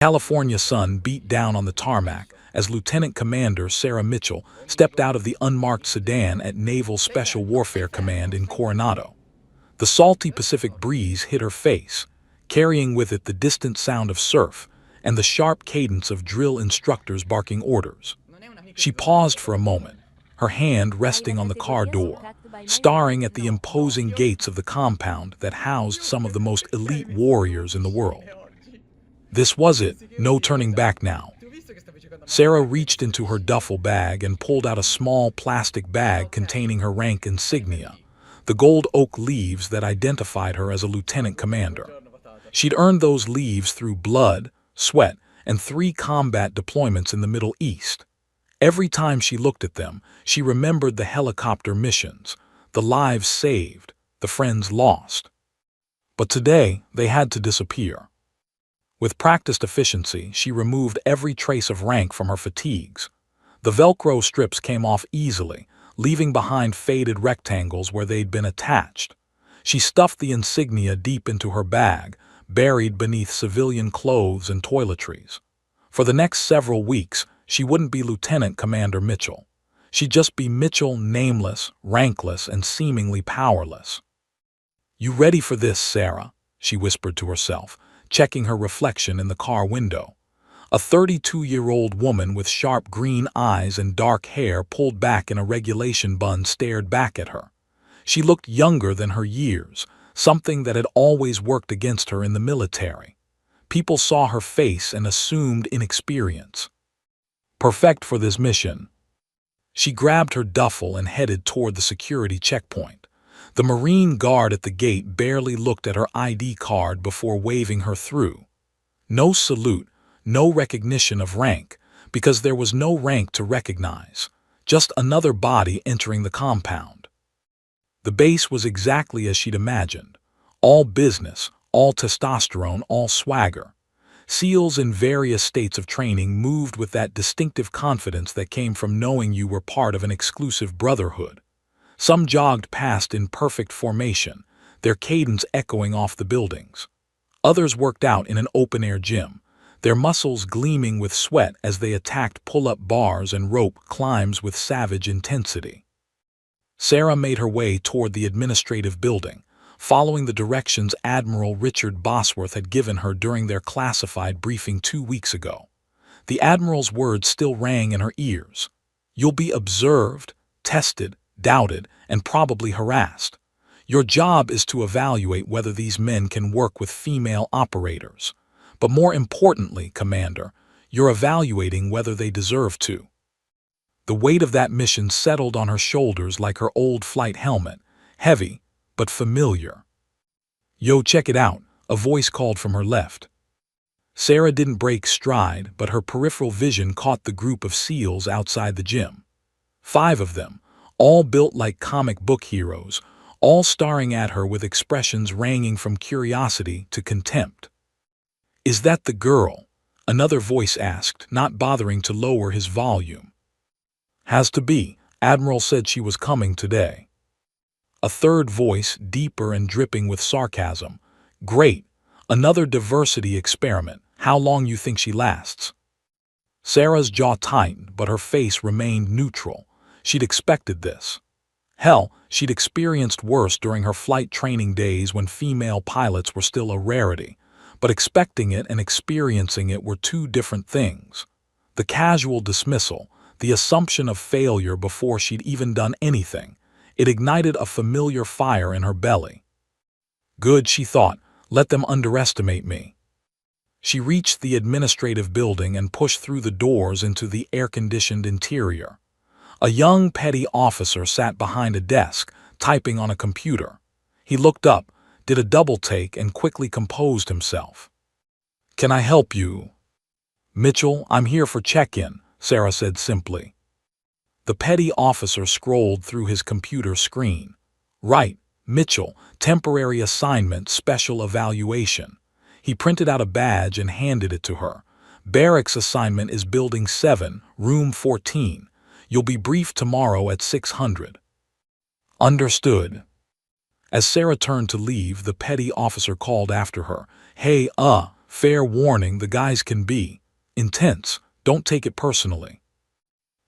California sun beat down on the tarmac as Lieutenant Commander Sarah Mitchell stepped out of the unmarked sedan at Naval Special Warfare Command in Coronado. The salty Pacific breeze hit her face, carrying with it the distant sound of surf and the sharp cadence of drill instructors barking orders. She paused for a moment, her hand resting on the car door, staring at the imposing gates of the compound that housed some of the most elite warriors in the world. This was it, no turning back now. Sarah reached into her duffel bag and pulled out a small plastic bag containing her rank insignia, the gold oak leaves that identified her as a lieutenant commander. She'd earned those leaves through blood, sweat, and 3 combat deployments in the Middle East. Every time she looked at them, she remembered the helicopter missions, the lives saved, the friends lost. But today, they had to disappear. With practiced efficiency, she removed every trace of rank from her fatigues. The Velcro strips came off easily, leaving behind faded rectangles where they'd been attached. She stuffed the insignia deep into her bag, buried beneath civilian clothes and toiletries. For the next several weeks, she wouldn't be Lieutenant Commander Mitchell. She'd just be Mitchell, nameless, rankless, and seemingly powerless. "You ready for this, Sarah?" she whispered to herself, checking her reflection in the car window. A 32-year-old woman with sharp green eyes and dark hair pulled back in a regulation bun stared back at her. She looked younger than her years, something that had always worked against her in the military. People saw her face and assumed inexperience. Perfect for this mission. She grabbed her duffel and headed toward the security checkpoint. The Marine guard at the gate barely looked at her ID card before waving her through. No salute, no recognition of rank, because there was no rank to recognize, just another body entering the compound. The base was exactly as she'd imagined. All business, all testosterone, all swagger. SEALs in various states of training moved with that distinctive confidence that came from knowing you were part of an exclusive brotherhood. Some jogged past in perfect formation, their cadence echoing off the buildings. Others worked out in an open-air gym, their muscles gleaming with sweat as they attacked pull-up bars and rope climbs with savage intensity. Sarah made her way toward the administrative building, following the directions Admiral Richard Bosworth had given her during their classified briefing 2 weeks ago. The Admiral's words still rang in her ears. "You'll be observed, tested, doubted, and probably harassed. Your job is to evaluate whether these men can work with female operators. But more importantly, Commander, you're evaluating whether they deserve to." The weight of that mission settled on her shoulders like her old flight helmet, heavy, but familiar. "Yo, check it out," a voice called from her left. Sarah didn't break stride, but her peripheral vision caught the group of SEALs outside the gym. 5 of them, all built like comic book heroes, all staring at her with expressions ranging from curiosity to contempt. "Is that the girl?" another voice asked, not bothering to lower his volume. "Has to be. Admiral said she was coming today." A third voice, deeper and dripping with sarcasm. "Great. Another diversity experiment. How long you think she lasts?" Sarah's jaw tightened, but her face remained neutral. She'd expected this. Hell, she'd experienced worse during her flight training days when female pilots were still a rarity. But expecting it and experiencing it were 2 different things. The casual dismissal, the assumption of failure before she'd even done anything, it ignited a familiar fire in her belly. "Good," she thought, "let them underestimate me." She reached the administrative building and pushed through the doors into the air-conditioned interior. A young petty officer sat behind a desk, typing on a computer. He looked up, did a double-take, and quickly composed himself. "Can I help you?" "Mitchell, I'm here for check-in," Sarah said simply. The petty officer scrolled through his computer screen. "Right, Mitchell, temporary assignment, special evaluation." He printed out a badge and handed it to her. "Barracks assignment is Building 7, Room 14. You'll be briefed tomorrow at 600. "Understood." As Sarah turned to leave, the petty officer called after her, "Hey, Fair warning, the guys can be intense. Don't take it personally.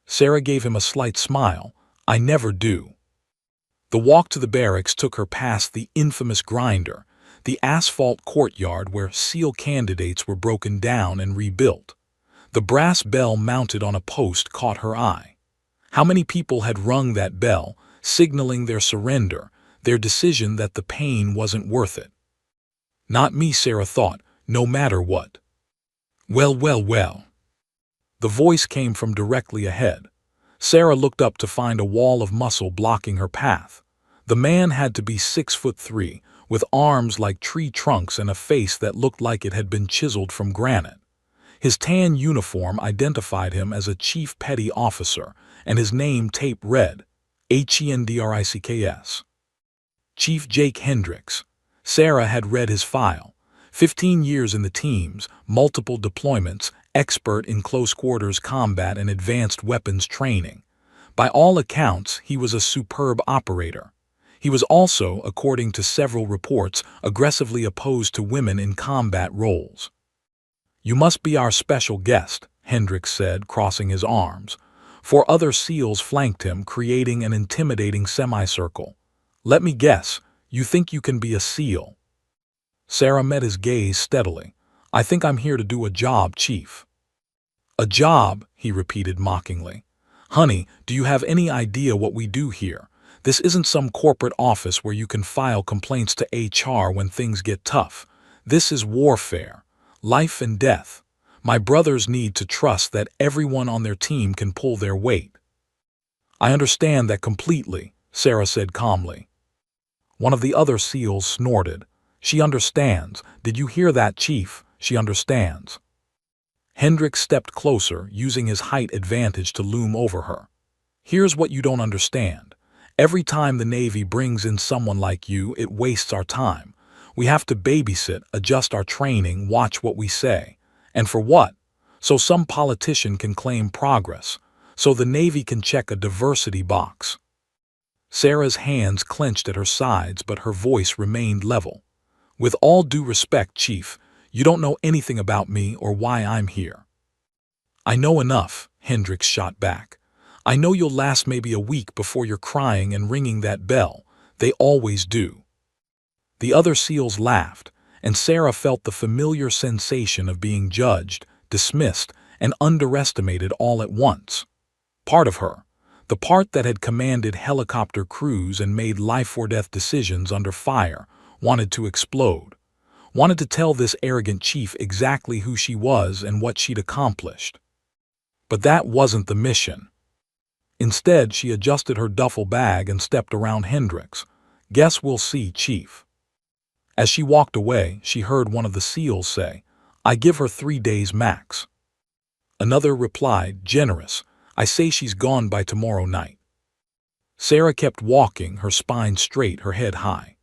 Sarah gave him a slight smile. I never do. The walk to the barracks took her past the infamous grinder, the asphalt courtyard where SEAL candidates were broken down and rebuilt. The brass bell mounted on a post caught her eye. How many people had rung that bell, signaling their surrender, their decision that the pain wasn't worth it? Not me, Sarah thought, no matter what. Well, well, well. The voice came from directly ahead. Sarah looked up to find a wall of muscle blocking her path. The man had to be 6'3", with arms like tree trunks and a face that looked like it had been chiseled from granite. His tan uniform identified him as a chief petty officer, and his name tape read, Hendricks. Chief Jake Hendricks. Sarah had read his file. 15 years in the teams, multiple deployments, expert in close-quarters combat and advanced weapons training. By all accounts, he was a superb operator. He was also, according to several reports, aggressively opposed to women in combat roles. You must be our special guest, Hendricks said, crossing his arms. 4 other SEALs flanked him, creating an intimidating semicircle. Let me guess, you think you can be a SEAL? Sarah met his gaze steadily. I think I'm here to do a job, Chief. A job, he repeated mockingly. Honey, do you have any idea what we do here? This isn't some corporate office where you can file complaints to HR when things get tough. This is warfare. Life and death. My brothers need to trust that everyone on their team can pull their weight. I understand that completely, Sarah said calmly. One of the other SEALs snorted. She understands. Did you hear that, Chief? She understands. Hendricks stepped closer, using his height advantage to loom over her. Here's what you don't understand. Every time the Navy brings in someone like you, it wastes our time. We have to babysit, adjust our training, watch what we say. And for what? So some politician can claim progress. So the Navy can check a diversity box. Sarah's hands clenched at her sides, but her voice remained level. With all due respect, Chief, you don't know anything about me or why I'm here. I know enough, Hendricks shot back. I know you'll last maybe a week before you're crying and ringing that bell. They always do. The other SEALs laughed, and Sarah felt the familiar sensation of being judged, dismissed, and underestimated all at once. Part of her, the part that had commanded helicopter crews and made life-or-death decisions under fire, wanted to explode. Wanted to tell this arrogant chief exactly who she was and what she'd accomplished. But that wasn't the mission. Instead, she adjusted her duffel bag and stepped around Hendricks. Guess we'll see, Chief. As she walked away, she heard one of the SEALs say, I give her 3 days max. Another replied, generous. I say she's gone by tomorrow night. Sarah kept walking, her spine straight, her head high.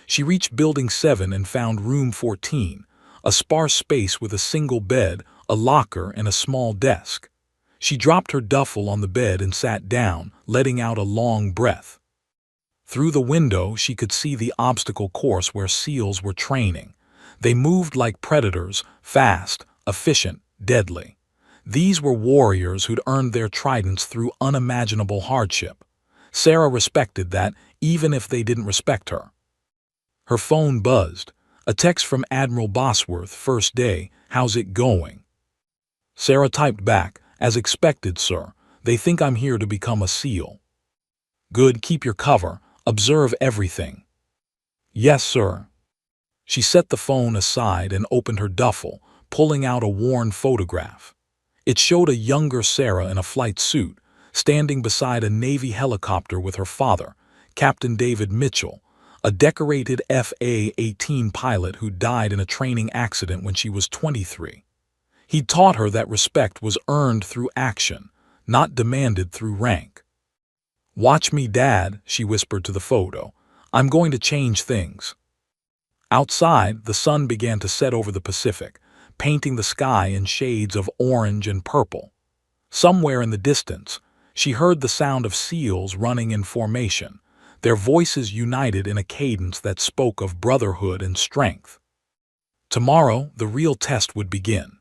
She reached Building 7 and found Room 14, a sparse space with a single bed, a locker, and a small desk. She dropped her duffel on the bed and sat down, letting out a long breath. Through the window, she could see the obstacle course where SEALs were training. They moved like predators, fast, efficient, deadly. These were warriors who'd earned their tridents through unimaginable hardship. Sarah respected that, even if they didn't respect her. Her phone buzzed. A text from Admiral Bosworth, first day, how's it going? Sarah typed back, as expected, sir. They think I'm here to become a SEAL. Good, keep your cover. Observe everything. Yes, sir. She set the phone aside and opened her duffel, pulling out a worn photograph. It showed a younger Sarah in a flight suit, standing beside a Navy helicopter with her father, Captain David Mitchell, a decorated FA-18 pilot who died in a training accident when she was 23. He taught her that respect was earned through action, not demanded through rank. Watch me, Dad, she whispered to the photo. I'm going to change things. Outside, the sun began to set over the Pacific, painting the sky in shades of orange and purple. Somewhere in the distance, she heard the sound of SEALs running in formation, their voices united in a cadence that spoke of brotherhood and strength. Tomorrow, the real test would begin.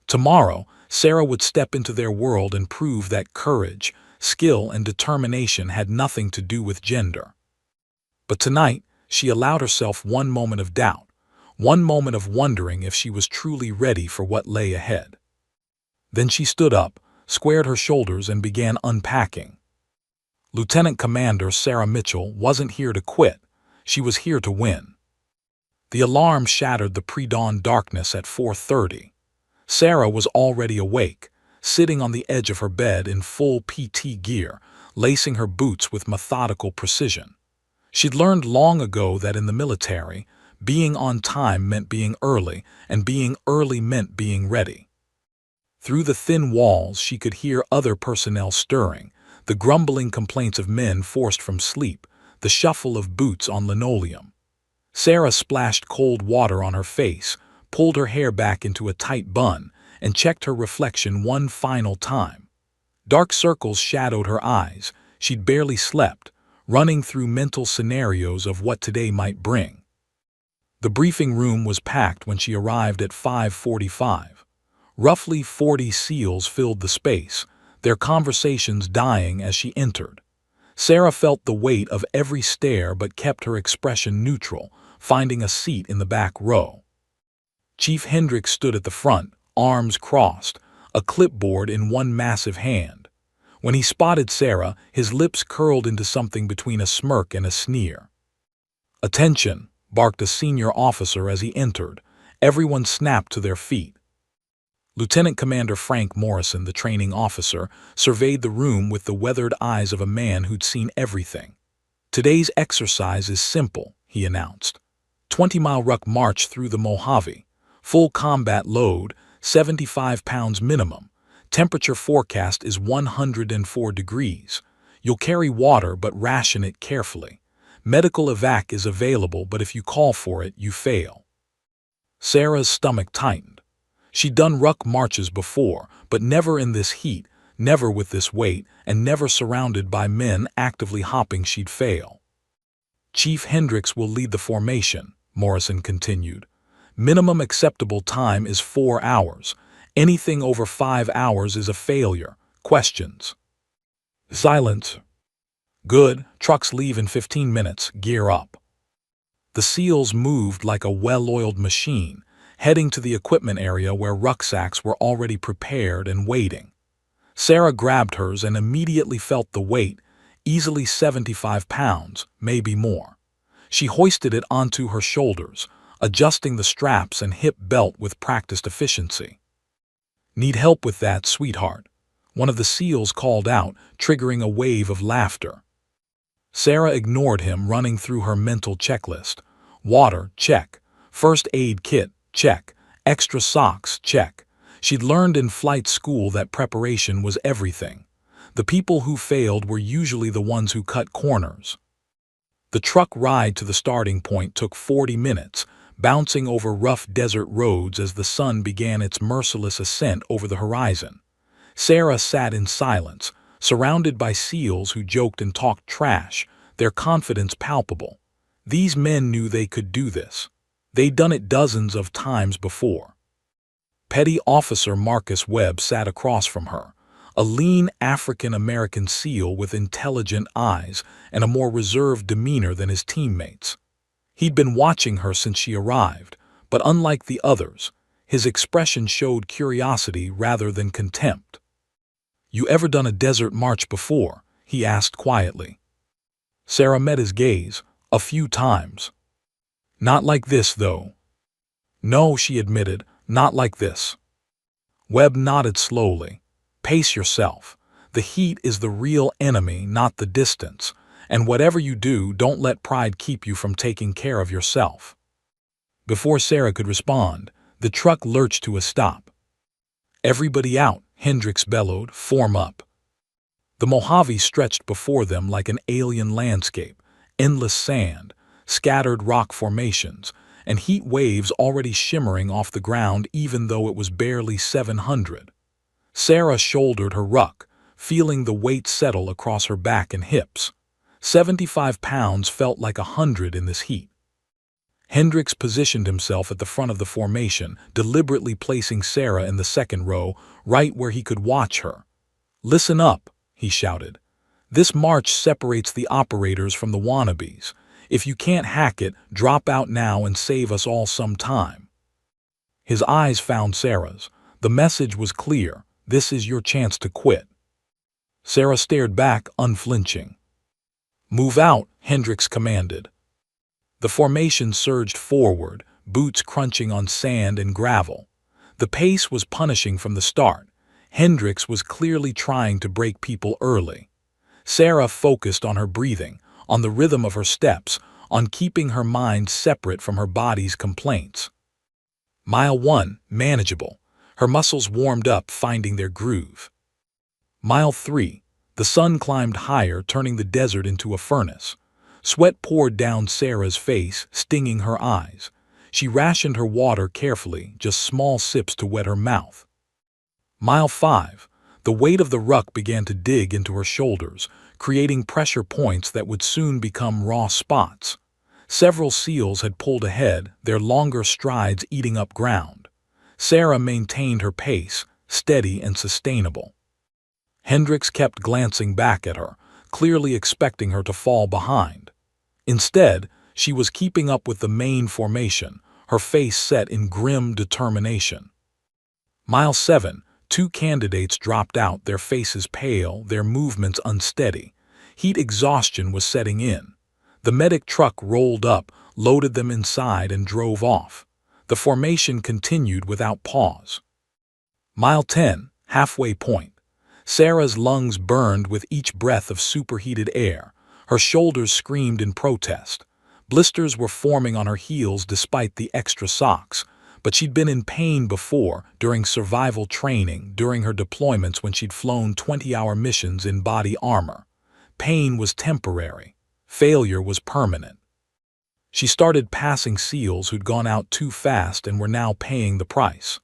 Tomorrow, Sarah would step into their world and prove that courage, skill, and determination had nothing to do with gender. But tonight, she allowed herself one moment of doubt, one moment of wondering if she was truly ready for what lay ahead. Then she stood up, squared her shoulders, and began unpacking. Lieutenant Commander Sarah Mitchell wasn't here to quit, she was here to win. The alarm shattered the pre-dawn darkness at 4:30. Sarah was already awake, sitting on the edge of her bed in full PT gear, lacing her boots with methodical precision. She'd learned long ago that in the military, being on time meant being early, and being early meant being ready. Through the thin walls, she could hear other personnel stirring, the grumbling complaints of men forced from sleep, the shuffle of boots on linoleum. Sarah splashed cold water on her face, pulled her hair back into a tight bun, and checked her reflection one final time. Dark circles shadowed her eyes. She'd barely slept, running through mental scenarios of what today might bring. The briefing room was packed when she arrived at 5:45. Roughly 40 SEALs filled the space, their conversations dying as she entered. Sarah felt the weight of every stare but kept her expression neutral, finding a seat in the back row. Chief Hendricks stood at the front, arms crossed, a clipboard in one massive hand. When he spotted Sarah, his lips curled into something between a smirk and a sneer. "Attention," barked a senior officer as he entered. Everyone snapped to their feet. Lieutenant Commander Frank Morrison, the training officer, surveyed the room with the weathered eyes of a man who'd seen everything. "Today's exercise is simple," he announced. 20-mile ruck march through the Mojave. Full combat load, 75 pounds minimum. Temperature forecast is 104 degrees. You'll carry water but ration it carefully. Medical evac is available, but if you call for it, you fail. Sarah's stomach tightened. She'd done ruck marches before, but never in this heat, never with this weight, and never surrounded by men actively hopping. She'd fail. "Chief Hendricks will lead the formation," Morrison continued. "Minimum acceptable time is 4 hours. Anything over 5 hours is a failure. Questions?" Silence. "Good. Trucks leave in 15 minutes. Gear up." The SEALs moved like a well-oiled machine, heading to the equipment area where rucksacks were already prepared and waiting. Sarah grabbed hers and immediately felt the weight, easily 75 pounds, maybe more. She hoisted it onto her shoulders, adjusting the straps and hip belt with practiced efficiency. "Need help with that, sweetheart?" one of the SEALs called out, triggering a wave of laughter. Sarah ignored him, running through her mental checklist. Water, check. First aid kit, check. Extra socks, check. She'd learned in flight school that preparation was everything. The people who failed were usually the ones who cut corners. The truck ride to the starting point took 40 minutes, bouncing over rough desert roads as the sun began its merciless ascent over the horizon. Sarah sat in silence, surrounded by SEALs who joked and talked trash, their confidence palpable. These men knew they could do this. They'd done it dozens of times before. Petty Officer Marcus Webb sat across from her, a lean African-American SEAL with intelligent eyes and a more reserved demeanor than his teammates. He'd been watching her since she arrived, but unlike the others, his expression showed curiosity rather than contempt. "You ever done a desert march before?" he asked quietly. Sarah met his gaze. "A few times." "Not like this, though." "No," she admitted, "not like this." Webb nodded slowly. "Pace yourself. The heat is the real enemy, not the distance. And whatever you do, don't let pride keep you from taking care of yourself." Before Sarah could respond, the truck lurched to a stop. "Everybody out," Hendricks bellowed. "Form up." The Mojave stretched before them like an alien landscape, endless sand, scattered rock formations, and heat waves already shimmering off the ground even though it was barely 700. Sarah shouldered her ruck, feeling the weight settle across her back and hips. 75 pounds felt like 100 in this heat. Hendricks positioned himself at the front of the formation, deliberately placing Sarah in the second row, right where he could watch her. "Listen up," he shouted. "This march separates the operators from the wannabes. If you can't hack it, drop out now and save us all some time." His eyes found Sarah's. The message was clear: this is your chance to quit. Sarah stared back, unflinching. "Move out," Hendricks commanded. The formation surged forward, boots crunching on sand and gravel. The pace was punishing from the start. Hendricks was clearly trying to break people early. Sarah focused on her breathing, on the rhythm of her steps, on keeping her mind separate from her body's complaints. Mile 1, manageable. Her muscles warmed up, finding their groove. Mile 3, the sun climbed higher, turning the desert into a furnace. Sweat poured down Sarah's face, stinging her eyes. She rationed her water carefully, just small sips to wet her mouth. Mile 5, the weight of the ruck began to dig into her shoulders, creating pressure points that would soon become raw spots. Several SEALs had pulled ahead, their longer strides eating up ground. Sarah maintained her pace, steady and sustainable. Hendricks kept glancing back at her, clearly expecting her to fall behind. Instead, she was keeping up with the main formation, her face set in grim determination. Mile 7, 2 candidates dropped out, their faces pale, their movements unsteady. Heat exhaustion was setting in. The medic truck rolled up, loaded them inside, and drove off. The formation continued without pause. Mile 10, halfway point. Sarah's lungs burned with each breath of superheated air. Her shoulders screamed in protest. Blisters were forming on her heels despite the extra socks, but she'd been in pain before, during survival training, during her deployments when she'd flown 20-hour missions in body armor. Pain was temporary. Failure was permanent. She started passing SEALs who'd gone out too fast and were now paying the price.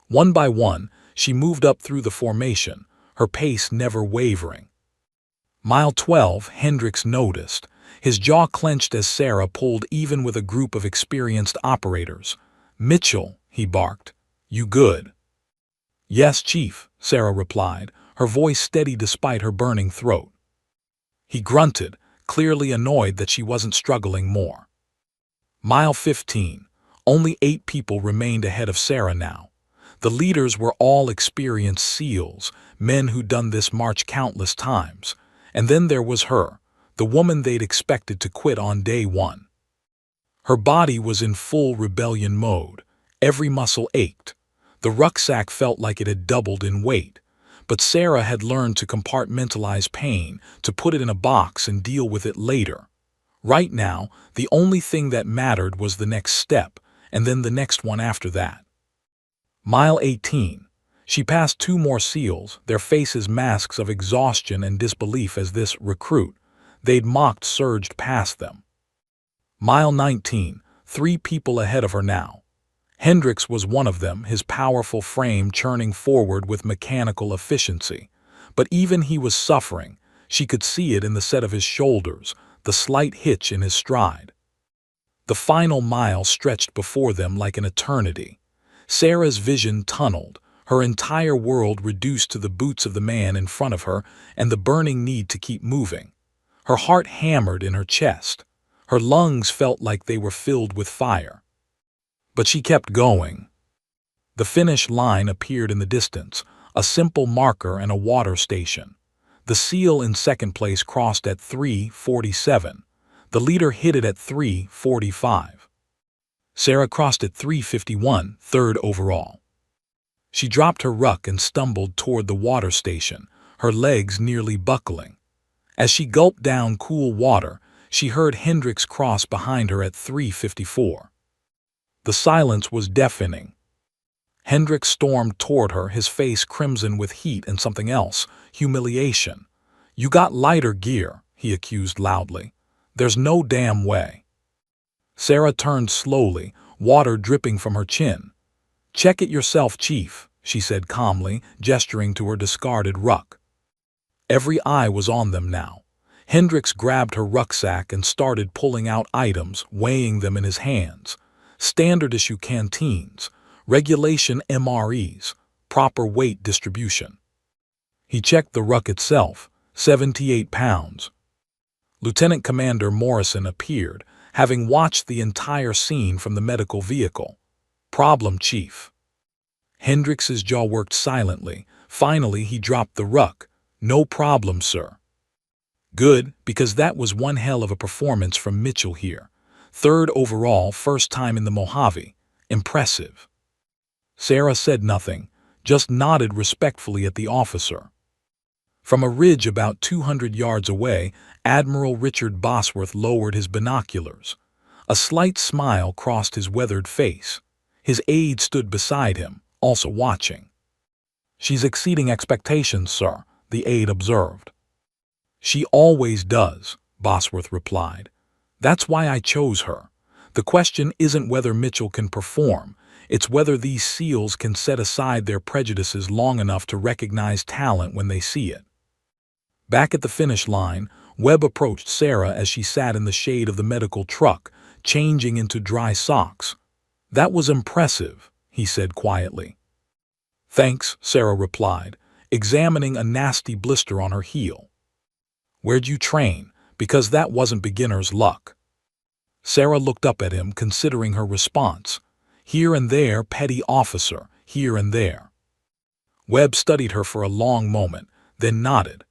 One by one, she moved up through the formation, her pace never wavering. Mile 12, Hendricks noticed. His jaw clenched as Sarah pulled even with a group of experienced operators. "Mitchell," he barked, "you good?" "Yes, Chief," Sarah replied, her voice steady despite her burning throat. He grunted, clearly annoyed that she wasn't struggling more. Mile 15. Only 8 people remained ahead of Sarah now. The leaders were all experienced SEALs, men who'd done this march countless times. And then there was her, the woman they'd expected to quit on day 1. Her body was in full rebellion mode. Every muscle ached. The rucksack felt like it had doubled in weight. But Sarah had learned to compartmentalize pain, to put it in a box and deal with it later. Right now, the only thing that mattered was the next step, and then the next one after that. Mile 18. She passed 2 more SEALs, their faces masks of exhaustion and disbelief as this recruit they'd mocked surged past them. Mile 19. 3 people ahead of her now. Hendricks was one of them, his powerful frame churning forward with mechanical efficiency. But even he was suffering. She could see it in the set of his shoulders, the slight hitch in his stride. The final mile stretched before them like an eternity. Sarah's vision tunneled, her entire world reduced to the boots of the man in front of her and the burning need to keep moving. Her heart hammered in her chest. Her lungs felt like they were filled with fire. But she kept going. The finish line appeared in the distance, a simple marker and a water station. The SEAL in second place crossed at 3:47. The leader hit it at 3:45. Sarah crossed at 3:51, third overall. She dropped her ruck and stumbled toward the water station, her legs nearly buckling. As she gulped down cool water, she heard Hendricks cross behind her at 3:54. The silence was deafening. Hendricks stormed toward her, his face crimson with heat and something else, humiliation. "You got lighter gear," he accused loudly. "There's no damn way." Sarah turned slowly, water dripping from her chin. "Check it yourself, Chief," she said calmly, gesturing to her discarded ruck. Every eye was on them now. Hendricks grabbed her rucksack and started pulling out items, weighing them in his hands. Standard issue canteens, regulation MREs, proper weight distribution. He checked the ruck itself, 78 pounds. Lieutenant Commander Morrison appeared, having watched the entire scene from the medical vehicle. Problem, Chief. Hendricks's jaw worked silently. Finally, he dropped the ruck. No problem, sir. Good, because that was one hell of a performance from Mitchell here. 3rd overall, first time in the Mojave. Impressive. Sarah said nothing, just nodded respectfully at the officer. From a ridge about 200 yards away, Admiral Richard Bosworth lowered his binoculars. A slight smile crossed his weathered face. His aide stood beside him, also watching. She's exceeding expectations, sir, the aide observed. She always does, Bosworth replied. That's why I chose her. The question isn't whether Mitchell can perform, it's whether these SEALs can set aside their prejudices long enough to recognize talent when they see it. Back at the finish line, Webb approached Sarah as she sat in the shade of the medical truck, changing into dry socks. That was impressive, he said quietly. Thanks, Sarah replied, examining a nasty blister on her heel. Where'd you train? Because that wasn't beginner's luck. Sarah looked up at him, considering her response. Here and there, petty officer, here and there. Webb studied her for a long moment, then nodded.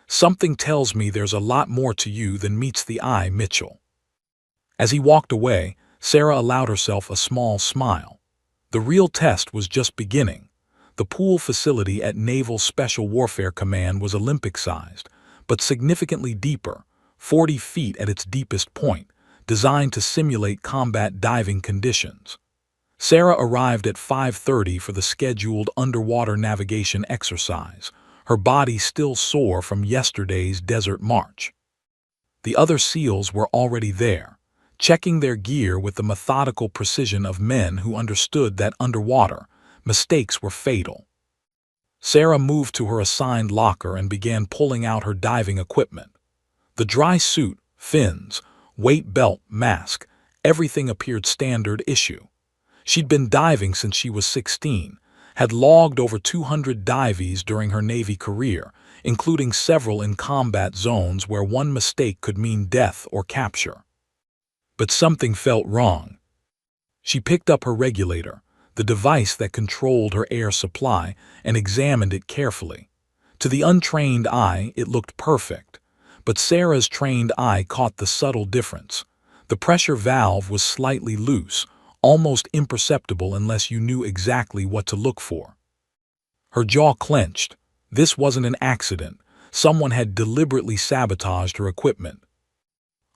Something tells me there's a lot more to you than meets the eye, Mitchell. As he walked away, Sarah allowed herself a small smile. The real test was just beginning. The pool facility at Naval Special Warfare Command was Olympic-sized, but significantly deeper, 40 feet at its deepest point, designed to simulate combat diving conditions. Sarah arrived at 5:30 for the scheduled underwater navigation exercise, her body still sore from yesterday's desert march. The other SEALs were already there, checking their gear with the methodical precision of men who understood that underwater, mistakes were fatal. Sarah moved to her assigned locker and began pulling out her diving equipment. The dry suit, fins, weight belt, mask, everything appeared standard issue. She'd been diving since she was 16, had logged over 200 dives during her Navy career, including several in combat zones where one mistake could mean death or capture. But something felt wrong. She picked up her regulator, the device that controlled her air supply, and examined it carefully. To the untrained eye, it looked perfect, but Sarah's trained eye caught the subtle difference. The pressure valve was slightly loose, almost imperceptible unless you knew exactly what to look for. Her jaw clenched. This wasn't an accident. Someone had deliberately sabotaged her equipment.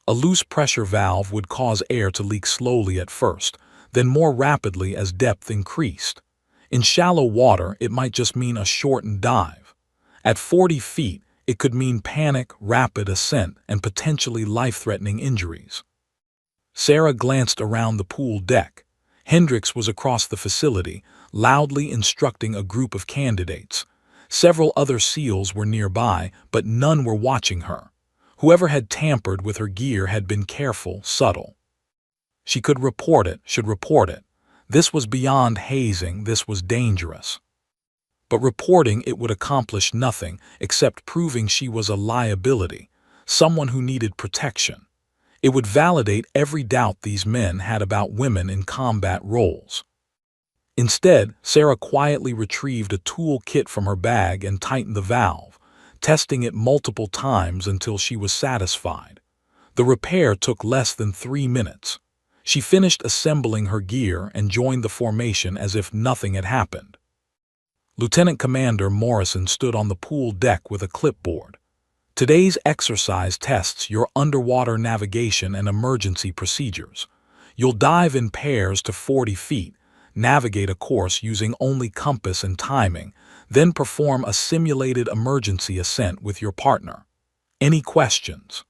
A loose pressure valve would cause air to leak slowly at first, then more rapidly as depth increased. In shallow water, it might just mean a shortened dive. At 40 feet, it could mean panic, rapid ascent, and potentially life-threatening injuries. Sarah glanced around the pool deck. Hendricks was across the facility, loudly instructing a group of candidates. Several other SEALs were nearby, but none were watching her. Whoever had tampered with her gear had been careful, subtle. She should report it. This was beyond hazing, this was dangerous. But reporting it would accomplish nothing except proving she was a liability, someone who needed protection. It would validate every doubt these men had about women in combat roles. Instead, Sarah quietly retrieved a tool kit from her bag and tightened the valve, testing it multiple times until she was satisfied. The repair took less than 3 minutes. She finished assembling her gear and joined the formation as if nothing had happened. Lieutenant Commander Morrison stood on the pool deck with a clipboard. Today's exercise tests your underwater navigation and emergency procedures. You'll dive in pairs to 40 feet, navigate a course using only compass and timing, then perform a simulated emergency ascent with your partner. Any questions?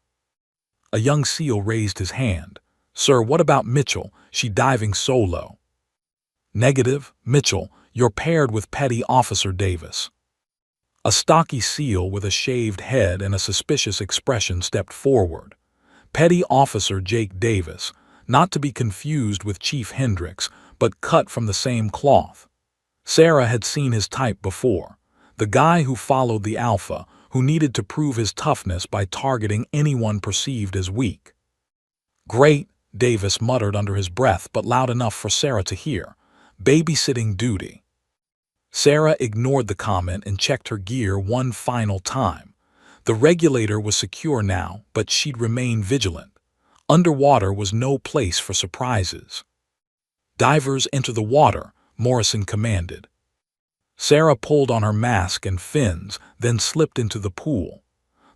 A young SEAL raised his hand. Sir, what about Mitchell? She diving solo. Negative, Mitchell, you're paired with Petty Officer Davis. A stocky SEAL with a shaved head and a suspicious expression stepped forward. Petty Officer Jake Davis, not to be confused with Chief Hendricks, but cut from the same cloth. Sarah had seen his type before. The guy who followed the alpha, who needed to prove his toughness by targeting anyone perceived as weak. "Great," Davis muttered under his breath, but loud enough for Sarah to hear. "Babysitting duty." Sarah ignored the comment and checked her gear one final time. The regulator was secure now, but she'd remain vigilant. Underwater was no place for surprises. "Divers enter the water," Morrison commanded. Sarah pulled on her mask and fins, then slipped into the pool.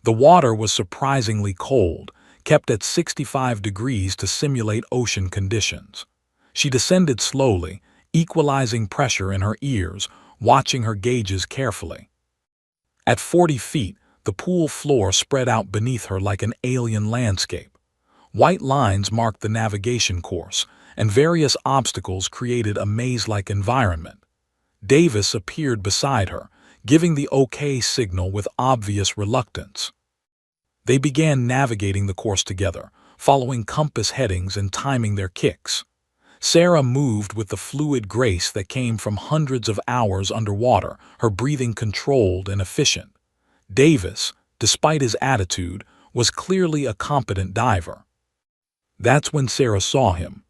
The water was surprisingly cold, kept at 65 degrees to simulate ocean conditions. She descended slowly, equalizing pressure in her ears, watching her gauges carefully. At 40 feet, the pool floor spread out beneath her like an alien landscape. White lines marked the navigation course, and various obstacles created a maze-like environment. Davis appeared beside her, giving the OK signal with obvious reluctance. They began navigating the course together, following compass headings and timing their kicks. Sarah moved with the fluid grace that came from hundreds of hours underwater, her breathing controlled and efficient. Davis, despite his attitude, was clearly a competent diver. That's when Sarah saw him.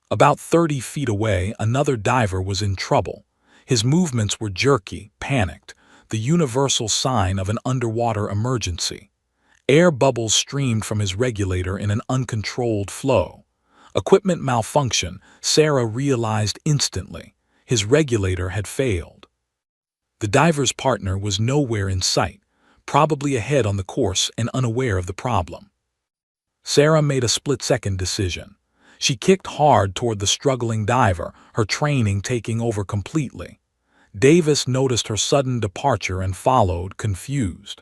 About 30 feet away, another diver was in trouble. His movements were jerky, panicked, the universal sign of an underwater emergency. Air bubbles streamed from his regulator in an uncontrolled flow. Equipment malfunction, Sarah realized instantly. His regulator had failed. The diver's partner was nowhere in sight, probably ahead on the course and unaware of the problem. Sarah made a split-second decision. She kicked hard toward the struggling diver, her training taking over completely. Davis noticed her sudden departure and followed, confused.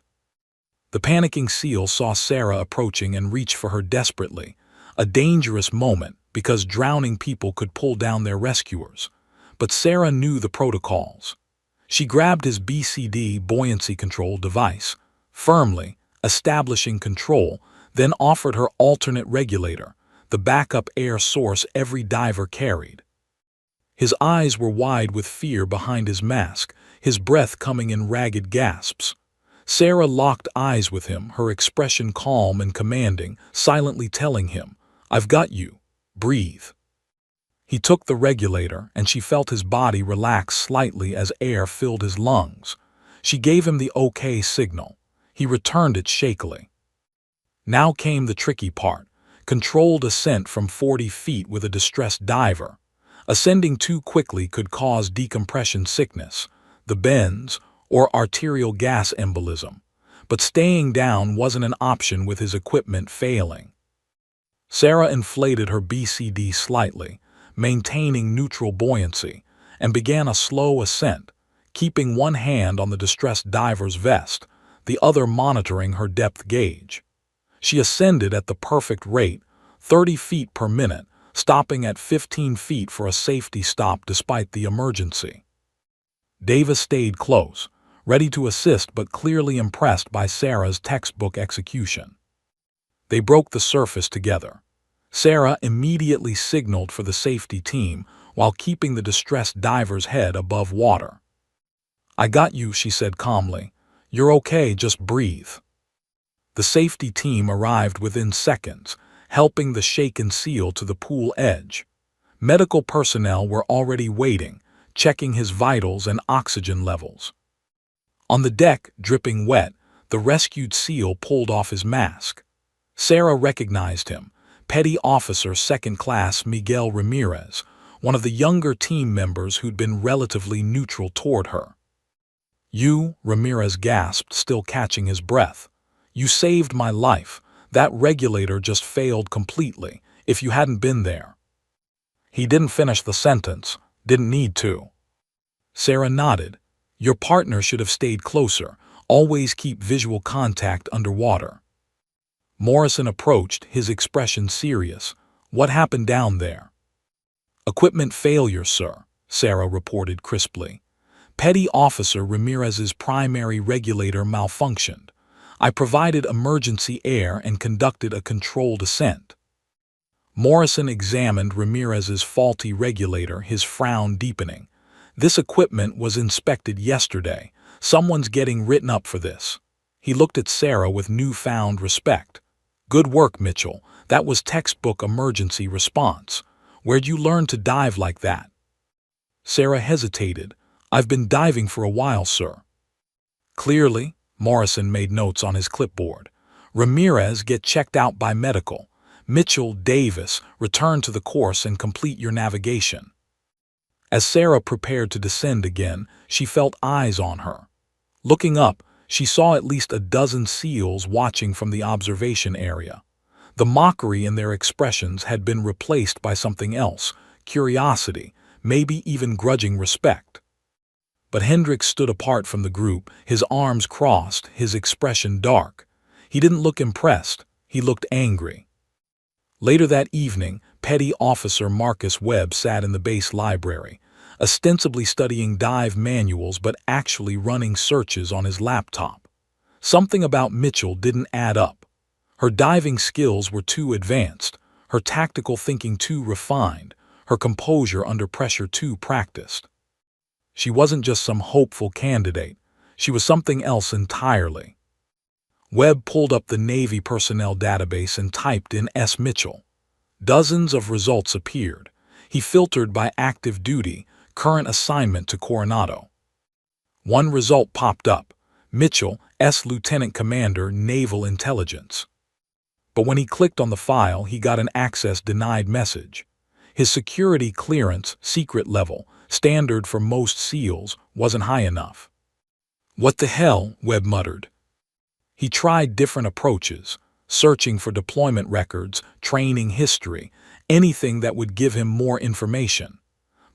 The panicking SEAL saw Sarah approaching and reached for her desperately, a dangerous moment because drowning people could pull down their rescuers. But Sarah knew the protocols. She grabbed his BCD buoyancy control device, firmly, establishing control, then offered her alternate regulator, the backup air source every diver carried. His eyes were wide with fear behind his mask, his breath coming in ragged gasps. Sarah locked eyes with him, her expression calm and commanding, silently telling him, "I've got you. Breathe." He took the regulator, and she felt his body relax slightly as air filled his lungs. She gave him the OK signal. He returned it shakily. Now came the tricky part. Controlled ascent from 40 feet with a distressed diver. Ascending too quickly could cause decompression sickness, the bends, or arterial gas embolism. But staying down wasn't an option with his equipment failing. Sarah inflated her BCD slightly, maintaining neutral buoyancy, and began a slow ascent, keeping one hand on the distressed diver's vest, the other monitoring her depth gauge. She ascended at the perfect rate, 30 feet per minute, stopping at 15 feet for a safety stop despite the emergency. Davis stayed close, ready to assist but clearly impressed by Sarah's textbook execution. They broke the surface together. Sarah immediately signaled for the safety team while keeping the distressed diver's head above water. "I got you," she said calmly. "You're okay, just breathe." The safety team arrived within seconds, helping the shaken SEAL to the pool edge. Medical personnel were already waiting, checking his vitals and oxygen levels. On the deck, dripping wet, the rescued SEAL pulled off his mask. Sarah recognized him, Petty Officer Second Class Miguel Ramirez, one of the younger team members who'd been relatively neutral toward her. "You," Ramirez gasped, still catching his breath. "You saved my life. That regulator just failed completely, if you hadn't been there." He didn't finish the sentence, didn't need to. Sarah nodded. "Your partner should have stayed closer. Always keep visual contact underwater." Morrison approached, his expression serious. "What happened down there?" "Equipment failure, sir," Sarah reported crisply. Petty Officer Ramirez's primary regulator malfunctioned. I provided emergency air and conducted a controlled ascent. Morrison examined Ramirez's faulty regulator, his frown deepening. This equipment was inspected yesterday. Someone's getting written up for this. He looked at Sarah with newfound respect. Good work, Mitchell. That was textbook emergency response. Where'd you learn to dive like that? Sarah hesitated. I've been diving for a while, sir. Clearly, Morrison made notes on his clipboard. Ramirez, get checked out by medical. Mitchell, Davis, return to the course and complete your navigation. As Sarah prepared to descend again, she felt eyes on her. Looking up, she saw at least a dozen SEALs watching from the observation area. The mockery in their expressions had been replaced by something else, curiosity, maybe even grudging respect. But Hendricks stood apart from the group, his arms crossed, his expression dark. He didn't look impressed, he looked angry. Later that evening, Petty Officer Marcus Webb sat in the base library, ostensibly studying dive manuals but actually running searches on his laptop. Something about Mitchell didn't add up. Her diving skills were too advanced, her tactical thinking too refined, her composure under pressure too practiced. She wasn't just some hopeful candidate, she was something else entirely. Webb pulled up the Navy personnel database and typed in S. Mitchell. Dozens of results appeared. He filtered by active duty, current assignment to Coronado. One result popped up: Mitchell, S. Lieutenant Commander, Naval Intelligence. But when he clicked on the file, he got an access denied message. His security clearance, secret level, standard for most SEALs, wasn't high enough. What the hell, Webb muttered. He tried different approaches, searching for deployment records, training history, anything that would give him more information.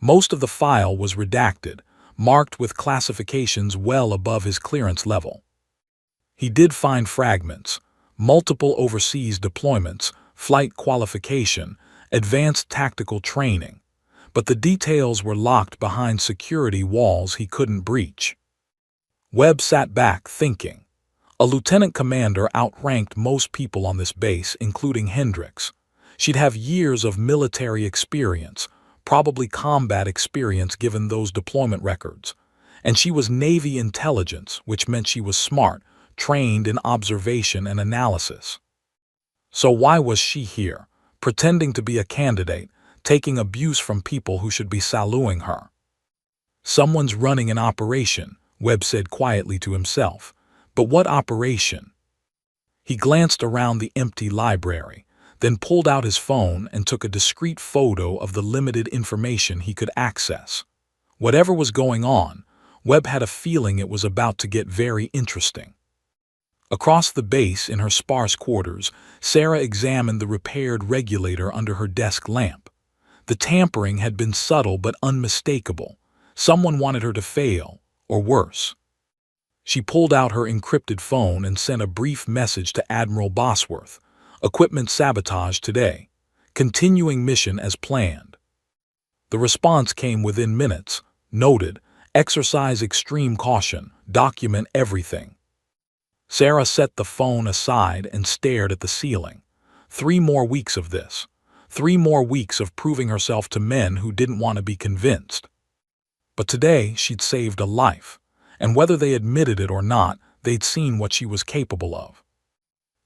Most of the file was redacted, marked with classifications well above his clearance level. He did find fragments: multiple overseas deployments, flight qualification, advanced tactical training, but the details were locked behind security walls he couldn't breach. Webb sat back, thinking. A lieutenant commander outranked most people on this base, including Hendricks. She'd have years of military experience, probably combat experience given those deployment records. And she was Navy intelligence, which meant she was smart, trained in observation and analysis. So why was she here, pretending to be a candidate, taking abuse from people who should be saluting her? Someone's running an operation, Webb said quietly to himself. But what operation? He glanced around the empty library, then pulled out his phone and took a discreet photo of the limited information he could access. Whatever was going on, Webb had a feeling it was about to get very interesting. Across the base in her sparse quarters, Sarah examined the repaired regulator under her desk lamp. The tampering had been subtle but unmistakable. Someone wanted her to fail, or worse. She pulled out her encrypted phone and sent a brief message to Admiral Bosworth. Equipment sabotage today. Continuing mission as planned. The response came within minutes. Noted. Exercise extreme caution. Document everything. Sarah set the phone aside and stared at the ceiling. 3 more weeks of this. 3 more weeks of proving herself to men who didn't want to be convinced. But today she'd saved a life. And whether they admitted it or not, they'd seen what she was capable of.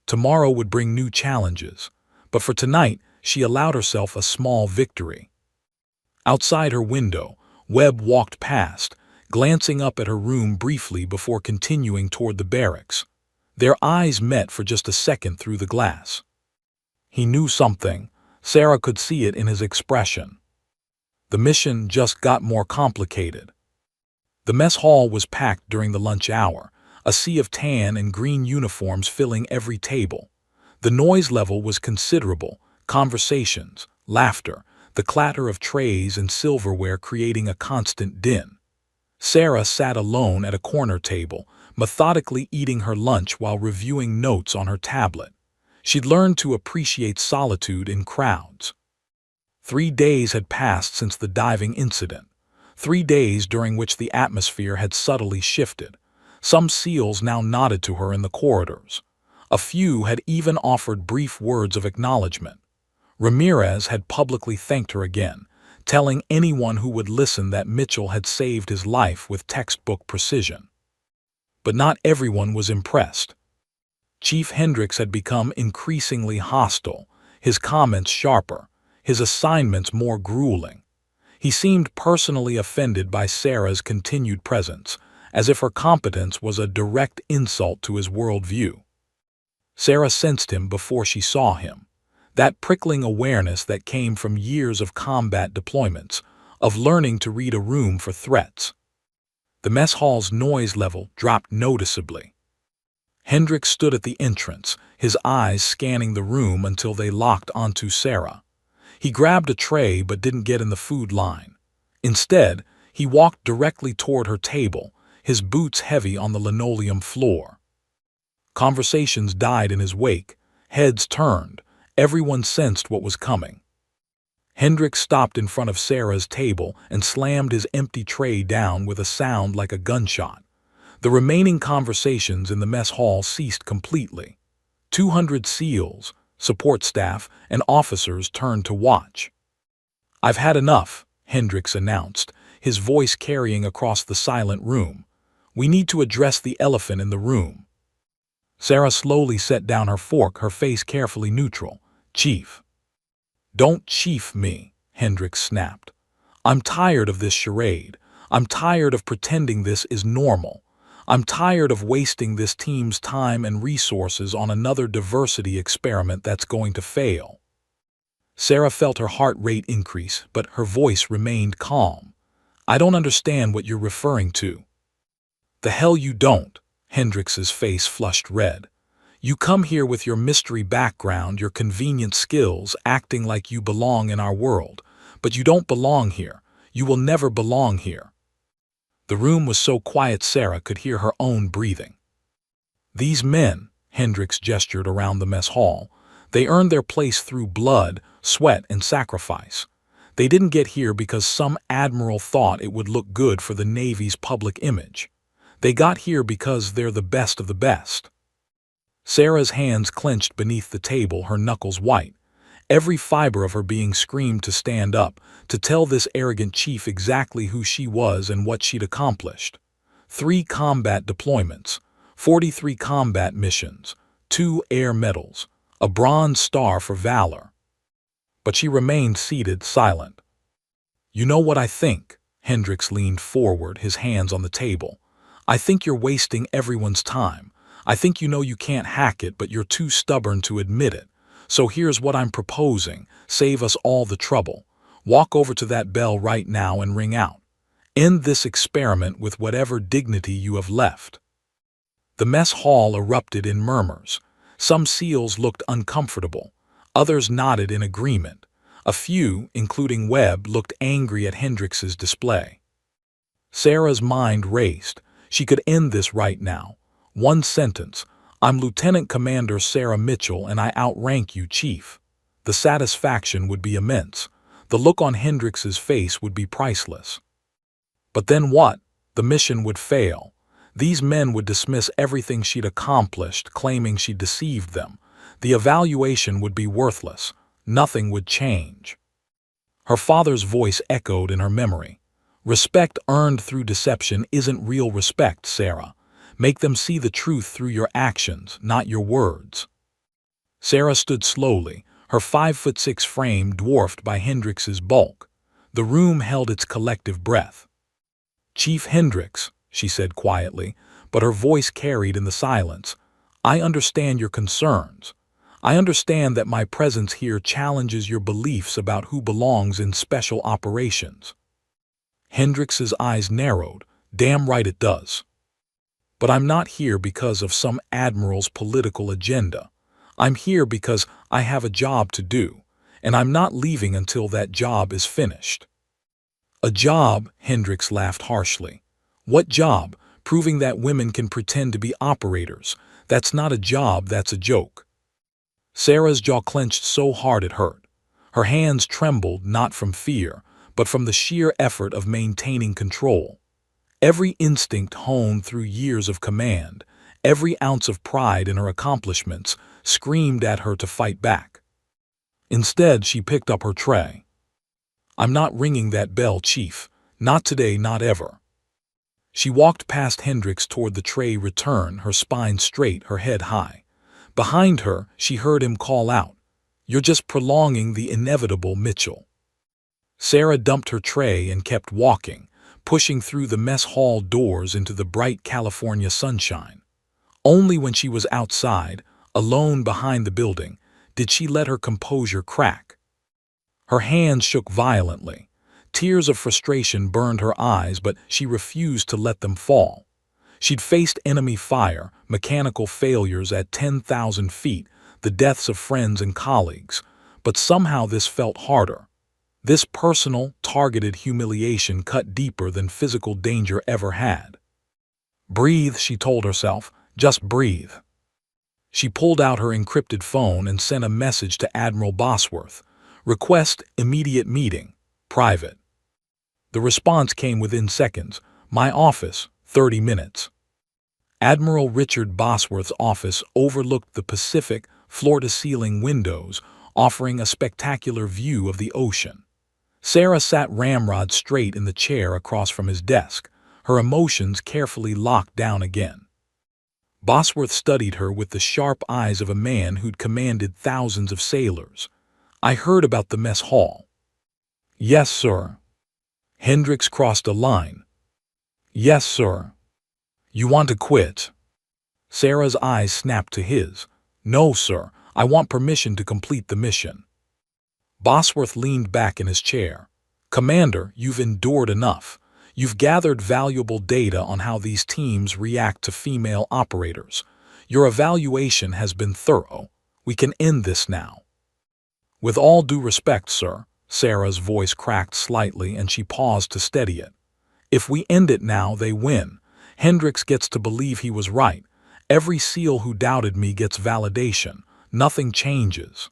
Tomorrow would bring new challenges, but for tonight, she allowed herself a small victory. Outside her window, Webb walked past, glancing up at her room briefly before continuing toward the barracks. Their eyes met for just a second through the glass. He knew something. Sarah could see it in his expression. The mission just got more complicated. The mess hall was packed during the lunch hour, a sea of tan and green uniforms filling every table. The noise level was considerable: conversations, laughter, the clatter of trays and silverware creating a constant din. Sarah sat alone at a corner table, methodically eating her lunch while reviewing notes on her tablet. She'd learned to appreciate solitude in crowds. 3 days had passed since the diving incident. 3 days during which the atmosphere had subtly shifted. Some SEALs now nodded to her in the corridors. A few had even offered brief words of acknowledgement. Ramirez had publicly thanked her again, telling anyone who would listen that Mitchell had saved his life with textbook precision. But not everyone was impressed. Chief Hendricks had become increasingly hostile, his comments sharper, his assignments more grueling. He seemed personally offended by Sarah's continued presence, as if her competence was a direct insult to his worldview. Sarah sensed him before she saw him, that prickling awareness that came from years of combat deployments, of learning to read a room for threats. The mess hall's noise level dropped noticeably. Hendricks stood at the entrance, his eyes scanning the room until they locked onto Sarah. He grabbed a tray but didn't get in the food line. Instead, he walked directly toward her table, his boots heavy on the linoleum floor. Conversations died in his wake, heads turned, everyone sensed what was coming. Hendricks stopped in front of Sarah's table and slammed his empty tray down with a sound like a gunshot. The remaining conversations in the mess hall ceased completely. 200 SEALs, support staff, and officers turned to watch. "I've had enough," Hendricks announced, his voice carrying across the silent room. "We need to address the elephant in the room." Sarah slowly set down her fork, her face carefully neutral. "Chief." "Don't chief me," Hendricks snapped. "I'm tired of this charade. I'm tired of pretending this is normal. I'm tired of wasting this team's time and resources on another diversity experiment that's going to fail." Sarah felt her heart rate increase, but her voice remained calm. "I don't understand what you're referring to." "The hell you don't." Hendricks's face flushed red. "You come here with your mystery background, your convenient skills, acting like you belong in our world. But you don't belong here. You will never belong here." The room was so quiet Sarah could hear her own breathing. "These men," Hendricks gestured around the mess hall, "they earned their place through blood, sweat, and sacrifice. They didn't get here because some admiral thought it would look good for the Navy's public image. They got here because they're the best of the best." Sarah's hands clenched beneath the table, her knuckles white. Every fiber of her being screamed to stand up, to tell this arrogant chief exactly who she was and what she'd accomplished. 3 combat deployments, 43 combat missions, 2 air medals, a Bronze Star for valor. But she remained seated, silent. "You know what I think?" Hendricks leaned forward, his hands on the table. "I think you're wasting everyone's time. I think you know you can't hack it, but you're too stubborn to admit it. So here's what I'm proposing. Save us all the trouble. Walk over to that bell right now and ring out. End this experiment with whatever dignity you have left." The mess hall erupted in murmurs. Some SEALs looked uncomfortable. Others nodded in agreement. A few, including Webb, looked angry at Hendricks's display. Sarah's mind raced. She could end this right now. One sentence: "I'm Lieutenant Commander Sarah Mitchell and I outrank you, Chief." The satisfaction would be immense. The look on Hendricks's face would be priceless. But then what? The mission would fail. These men would dismiss everything she'd accomplished, claiming she'd deceived them. The evaluation would be worthless. Nothing would change. Her father's voice echoed in her memory. "Respect earned through deception isn't real respect, Sarah. Make them see the truth through your actions, not your words." Sarah stood slowly, her 5'6" frame dwarfed by Hendricks's bulk. The room held its collective breath. "Chief Hendricks," she said quietly, but her voice carried in the silence, "I understand your concerns. I understand that my presence here challenges your beliefs about who belongs in special operations." Hendricks's eyes narrowed. "Damn right it does. But I'm not here because of some admiral's political agenda. I'm here because I have a job to do, and I'm not leaving until that job is finished." "A job?" Hendricks laughed harshly. "What job? Proving that women can pretend to be operators. That's not a job, that's a joke." Sarah's jaw clenched so hard it hurt. Her hands trembled not from fear, but from the sheer effort of maintaining control. Every instinct honed through years of command, every ounce of pride in her accomplishments, screamed at her to fight back. Instead, she picked up her tray. "I'm not ringing that bell, Chief. Not today, not ever." She walked past Hendricks toward the tray return, her spine straight, her head high. Behind her, she heard him call out, "You're just prolonging the inevitable, Mitchell." Sarah dumped her tray and kept walking, pushing through the mess hall doors into the bright California sunshine. Only when she was outside, alone behind the building, did she let her composure crack. Her hands shook violently. Tears of frustration burned her eyes, but she refused to let them fall. She'd faced enemy fire, mechanical failures at 10,000 feet, the deaths of friends and colleagues, but somehow this felt harder. This personal, targeted humiliation cut deeper than physical danger ever had. "Breathe," she told herself, "just breathe." She pulled out her encrypted phone and sent a message to Admiral Bosworth. "Request immediate meeting. Private." The response came within seconds. "My office, 30 minutes." Admiral Richard Bosworth's office overlooked the Pacific, floor-to-ceiling windows, offering a spectacular view of the ocean. Sarah sat ramrod straight in the chair across from his desk, her emotions carefully locked down again. Bosworth studied her with the sharp eyes of a man who'd commanded thousands of sailors. "I heard about the mess hall." "Yes, sir." Hendricks crossed a line. "Yes, sir." "You want to quit?" Sarah's eyes snapped to his. "No, sir. I want permission to complete the mission." Bosworth leaned back in his chair. "Commander, you've endured enough. You've gathered valuable data on how these teams react to female operators. Your evaluation has been thorough. We can end this now." "With all due respect, sir," Sarah's voice cracked slightly and she paused to steady it. "If we end it now, they win. Hendricks gets to believe he was right. Every SEAL who doubted me gets validation. Nothing changes.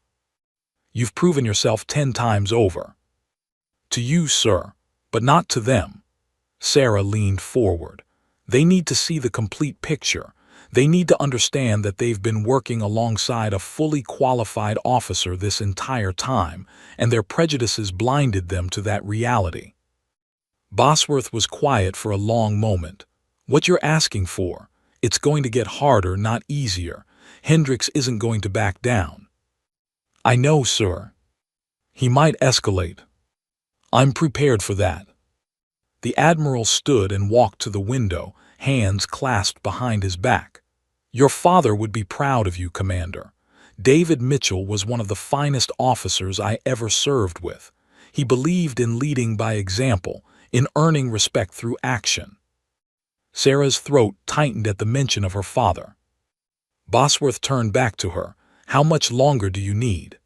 You've proven yourself 10 times over." "To you, sir, but not to them." Sarah leaned forward. "They need to see the complete picture. They need to understand that they've been working alongside a fully qualified officer this entire time, and their prejudices blinded them to that reality." Bosworth was quiet for a long moment. "What you're asking for, it's going to get harder, not easier. Hendricks isn't going to back down." "I know, sir. He might escalate. I'm prepared for that." The Admiral stood and walked to the window, hands clasped behind his back. "Your father would be proud of you, Commander. David Mitchell was one of the finest officers I ever served with. He believed in leading by example, in earning respect through action." Sarah's throat tightened at the mention of her father. Bosworth turned back to her. "How much longer do you need?"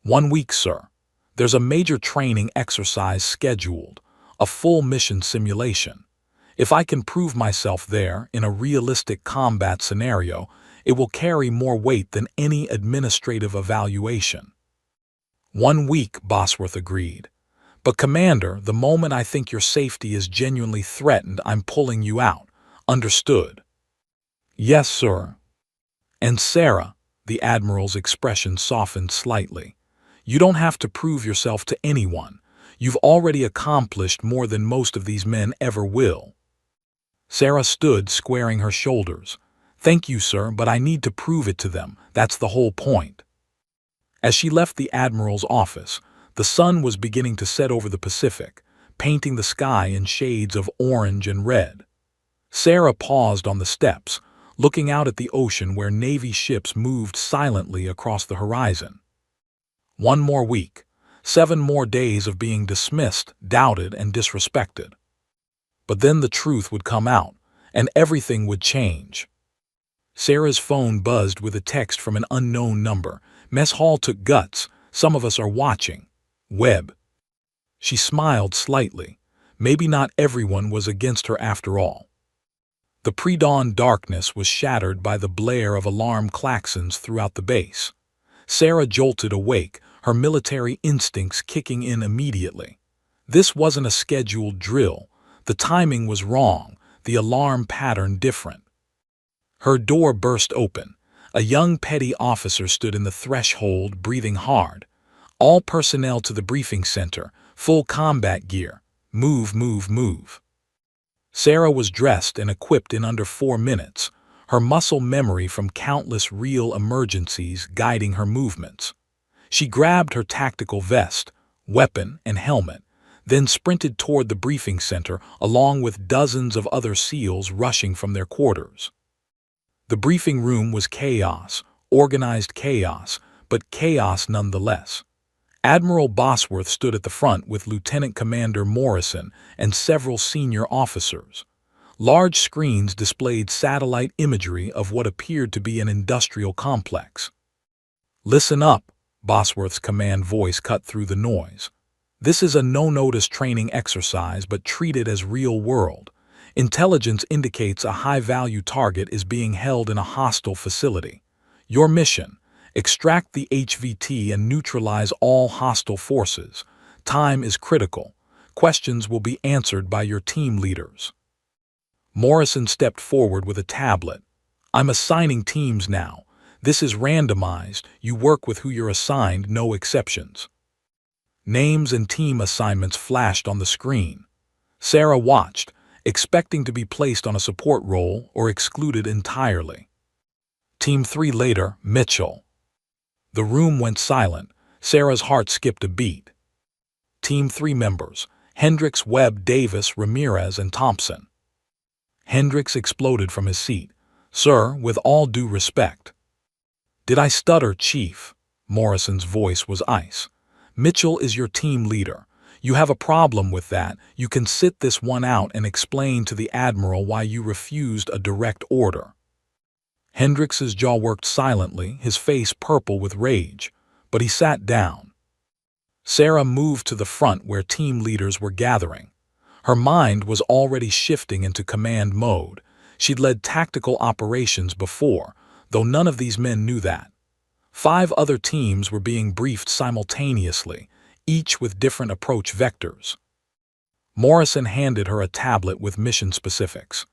"1 week, sir. There's a major training exercise scheduled, a full mission simulation. If I can prove myself there in a realistic combat scenario, it will carry more weight than any administrative evaluation." 1 week, Bosworth agreed. "But Commander, the moment I think your safety is genuinely threatened, I'm pulling you out. Understood?" "Yes, sir." "And Sarah," the Admiral's expression softened slightly, "you don't have to prove yourself to anyone. You've already accomplished more than most of these men ever will." Sarah stood, squaring her shoulders. "Thank you, sir, but I need to prove it to them. That's the whole point." As she left the Admiral's office, the sun was beginning to set over the Pacific, painting the sky in shades of orange and red. Sarah paused on the steps, looking out at the ocean where Navy ships moved silently across the horizon. 1 more week, 7 more days of being dismissed, doubted, and disrespected. But then the truth would come out, and everything would change. Sarah's phone buzzed with a text from an unknown number. "Mess hall took guts. Some of us are watching. Webb." She smiled slightly. Maybe not everyone was against her after all. The pre-dawn darkness was shattered by the blare of alarm klaxons throughout the base. Sarah jolted awake, her military instincts kicking in immediately. This wasn't a scheduled drill. The timing was wrong, the alarm pattern different. Her door burst open. A young petty officer stood in the threshold, breathing hard. All personnel to the briefing center, full combat gear. Move, move, move. Sarah was dressed and equipped in under 4 minutes, her muscle memory from countless real emergencies guiding her movements. She grabbed her tactical vest, weapon, and helmet, then sprinted toward the briefing center along with dozens of other SEALs rushing from their quarters. The briefing room was chaos, organized chaos, but chaos nonetheless. Admiral Bosworth stood at the front with Lieutenant Commander Morrison and several senior officers. Large screens displayed satellite imagery of what appeared to be an industrial complex. "Listen up," Bosworth's command voice cut through the noise. "This is a no-notice training exercise, but treat it as real-world. Intelligence indicates a high-value target is being held in a hostile facility. Your mission: extract the HVT and neutralize all hostile forces. Time is critical. Questions will be answered by your team leaders." Morrison stepped forward with a tablet. "I'm assigning teams now. This is randomized. You work with who you're assigned, no exceptions." Names and team assignments flashed on the screen. Sarah watched, expecting to be placed on a support role or excluded entirely. Team 3 later, Mitchell. The room went silent. Sarah's heart skipped a beat. Team 3 members: Hendricks, Webb, Davis, Ramirez, and Thompson. Hendricks exploded from his seat. "Sir, with all due respect." "Did I stutter, Chief?" Morrison's voice was ice. "Mitchell is your team leader. You have a problem with that. You can sit this one out and explain to the Admiral why you refused a direct order." Hendricks's jaw worked silently, his face purple with rage, but he sat down. Sarah moved to the front where team leaders were gathering. Her mind was already shifting into command mode. She'd led tactical operations before, though none of these men knew that. 5 other teams were being briefed simultaneously, each with different approach vectors. Morrison handed her a tablet with mission specifics.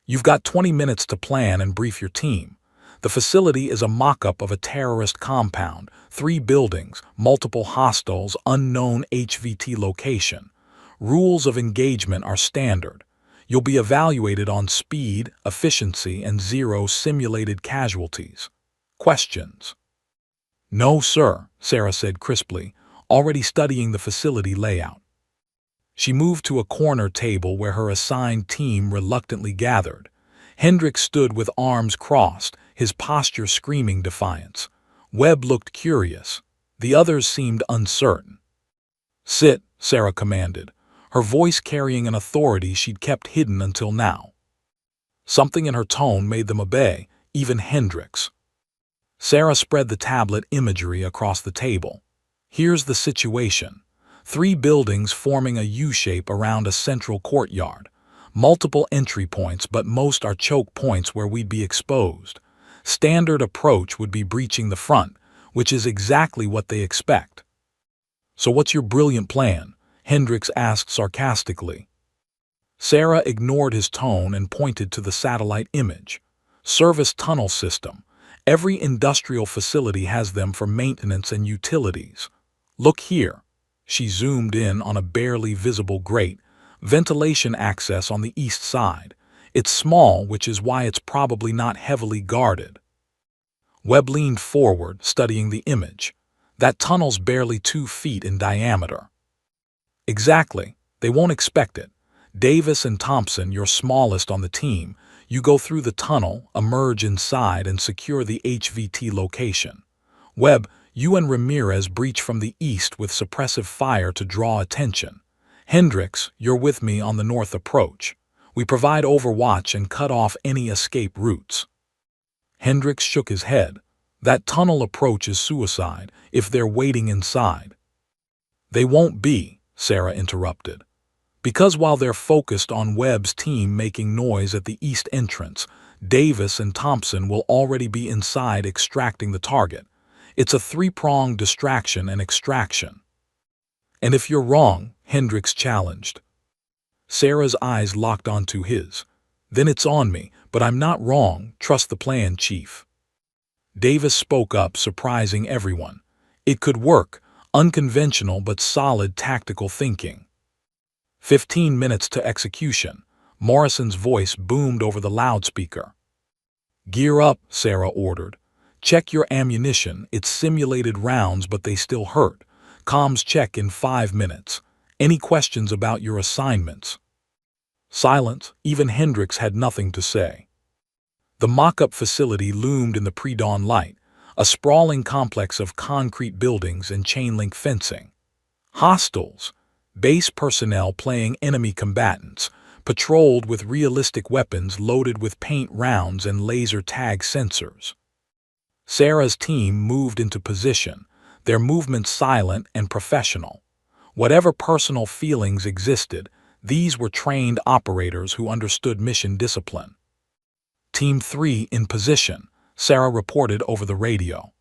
"You've got 20 minutes to plan and brief your team. The facility is a mock-up of a terrorist compound, 3 buildings, multiple hostiles, unknown HVT location. Rules of engagement are standard. You'll be evaluated on speed, efficiency, and 0 simulated casualties. Questions?" "No, sir," Sarah said crisply, already studying the facility layout. She moved to a corner table where her assigned team reluctantly gathered. Hendricks stood with arms crossed, his posture screaming defiance. Webb looked curious. The others seemed uncertain. "Sit," Sarah commanded, her voice carrying an authority she'd kept hidden until now. Something in her tone made them obey, even Hendricks. Sarah spread the tablet imagery across the table. "Here's the situation. 3 buildings forming a U-shape around a central courtyard. Multiple entry points, but most are choke points where we'd be exposed. Standard approach would be breaching the front, which is exactly what they expect." "So what's your brilliant plan?" Hendricks asked sarcastically. Sarah ignored his tone and pointed to the satellite image. "Service tunnel system. Every industrial facility has them for maintenance and utilities. Look here." She zoomed in on a barely visible grate, ventilation access on the east side. "It's small, which is why it's probably not heavily guarded." Webb leaned forward, studying the image. "That tunnel's barely 2 feet in diameter." "Exactly. They won't expect it. Davis and Thompson, your smallest on the team, you go through the tunnel, emerge inside, and secure the HVT location. Webb, you and Ramirez breach from the east with suppressive fire to draw attention. Hendricks, you're with me on the north approach. We provide overwatch and cut off any escape routes." Hendricks shook his head. "That tunnel approach is suicide if they're waiting inside." "They won't be," Sarah interrupted. "Because while they're focused on Webb's team making noise at the east entrance, Davis and Thompson will already be inside extracting the target. It's a 3-pronged distraction and extraction." "And if you're wrong," Hendricks challenged. Sarah's eyes locked onto his. Then it's on me, but I'm not wrong. Trust the plan, Chief. Davis spoke up, surprising everyone. It could work, unconventional but solid tactical thinking. 15 minutes to execution. Morrison's voice boomed over the loudspeaker. Gear up, Sarah ordered. Check your ammunition. It's simulated rounds, but they still hurt. Comms check in 5 minutes. Any questions about your assignments? Silence. Even Hendricks had nothing to say. The mock-up facility loomed in the pre-dawn light, a sprawling complex of concrete buildings and chain-link fencing. Hostiles, base personnel playing enemy combatants, patrolled with realistic weapons loaded with paint rounds and laser tag sensors. Sarah's team moved into position, their movements silent and professional. Whatever personal feelings existed, these were trained operators who understood mission discipline. Team 3 in position, Sarah reported over the radio.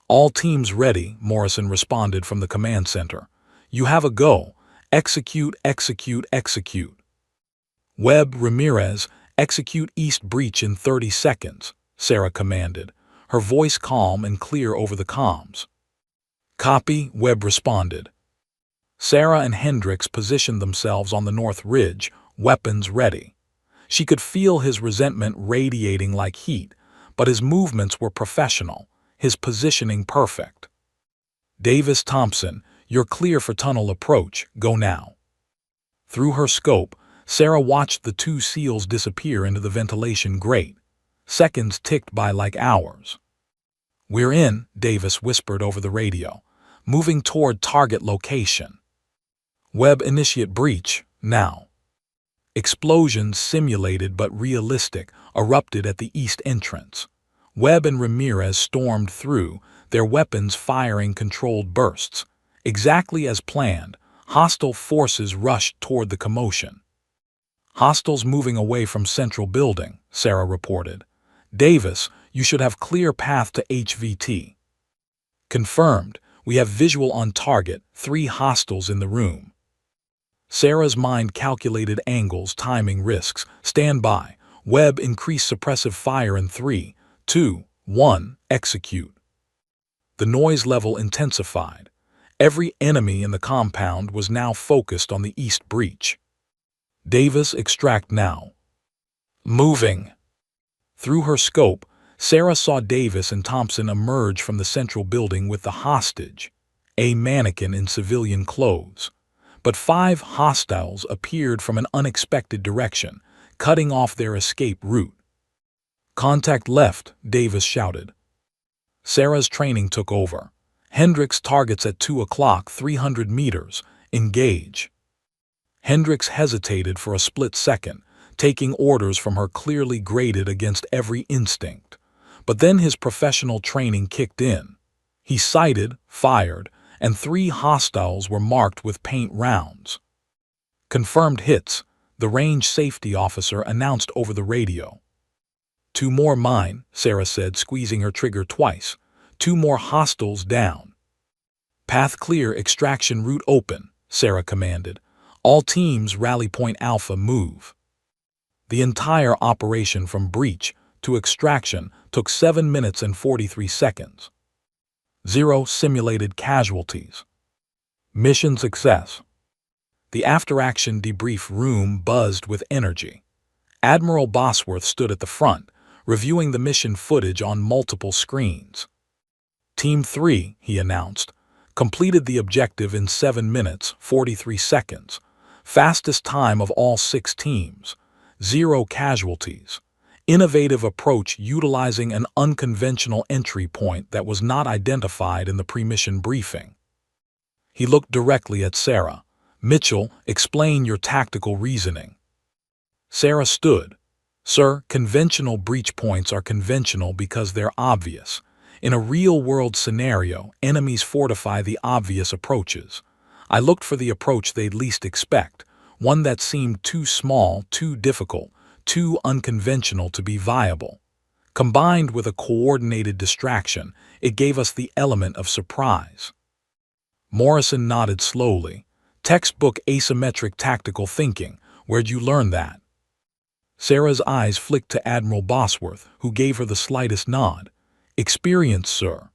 All teams ready, Morrison responded from the command center. You have a go. Execute, execute, execute. Webb, Ramirez, execute east breach in 30 seconds, Sarah commanded, her voice calm and clear over the comms. Copy, Webb responded. Sarah and Hendricks positioned themselves on the north ridge, weapons ready. She could feel his resentment radiating like heat, but his movements were professional, his positioning perfect. Davis Thompson, you're clear for tunnel approach, go now. Through her scope, Sarah watched the 2 SEALs disappear into the ventilation grate. Seconds ticked by like hours. We're in, Davis whispered over the radio, moving toward target location. Webb, initiate breach, now. Explosions, simulated but realistic, erupted at the east entrance. Webb and Ramirez stormed through, their weapons firing controlled bursts. Exactly as planned, hostile forces rushed toward the commotion. Hostiles moving away from central building, Sarah reported. Davis, you should have clear path to HVT. Confirmed, we have visual on target, 3 hostiles in the room. Sarah's mind calculated angles, timing risks. Stand by. Webb, increase suppressive fire in 3, 2, 1, execute. The noise level intensified. Every enemy in the compound was now focused on the east breach. Davis, extract now. Moving. Through her scope, Sarah saw Davis and Thompson emerge from the central building with the hostage, a mannequin in civilian clothes. But 5 hostiles appeared from an unexpected direction, cutting off their escape route. Contact left, Davis shouted. Sarah's training took over. Hendricks targets at 2 o'clock, 300 meters. Engage. Hendricks hesitated for a split second, taking orders from her clearly graded against every instinct. But then his professional training kicked in. He sighted, fired, and 3 hostiles were marked with paint rounds. Confirmed hits, the range safety officer announced over the radio. 2 more mine, Sarah said, squeezing her trigger twice. 2 more hostiles down. Path clear, extraction route open, Sarah commanded. All teams rally point Alpha move. The entire operation from breach to extraction took 7 minutes and 43 seconds. 0 simulated casualties. Mission success. The after-action debrief room buzzed with energy. Admiral Bosworth stood at the front, reviewing the mission footage on multiple screens. Team 3, he announced, completed the objective in 7 minutes, 43 seconds. Fastest time of all 6 teams. 0 casualties. Innovative approach utilizing an unconventional entry point that was not identified in the pre-mission briefing. He looked directly at Sarah. Mitchell, explain your tactical reasoning. Sarah stood. Sir, conventional breach points are conventional because they're obvious. In a real-world scenario, enemies fortify the obvious approaches. I looked for the approach they'd least expect, one that seemed too small, too difficult, too unconventional to be viable. Combined with a coordinated distraction, it gave us the element of surprise. Morrison nodded slowly. Textbook asymmetric tactical thinking. Where'd you learn that? Sarah's eyes flicked to Admiral Bosworth, who gave her the slightest nod. Experience, sir.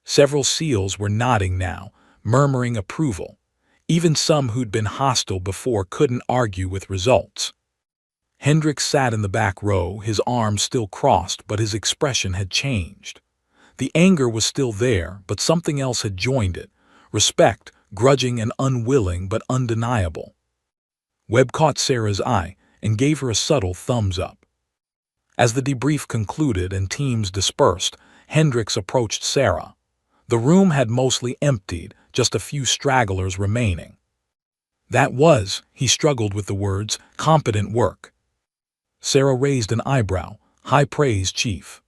Several SEALs were nodding now, murmuring approval. Even some who'd been hostile before couldn't argue with results. Hendricks sat in the back row, his arms still crossed, but his expression had changed. The anger was still there, but something else had joined it. Respect, grudging and unwilling, but undeniable. Webb caught Sarah's eye and gave her a subtle thumbs up. As the debrief concluded and teams dispersed, Hendricks approached Sarah. The room had mostly emptied, just a few stragglers remaining. That was, he struggled with the words, competent work. Sarah raised an eyebrow. High praise, Chief.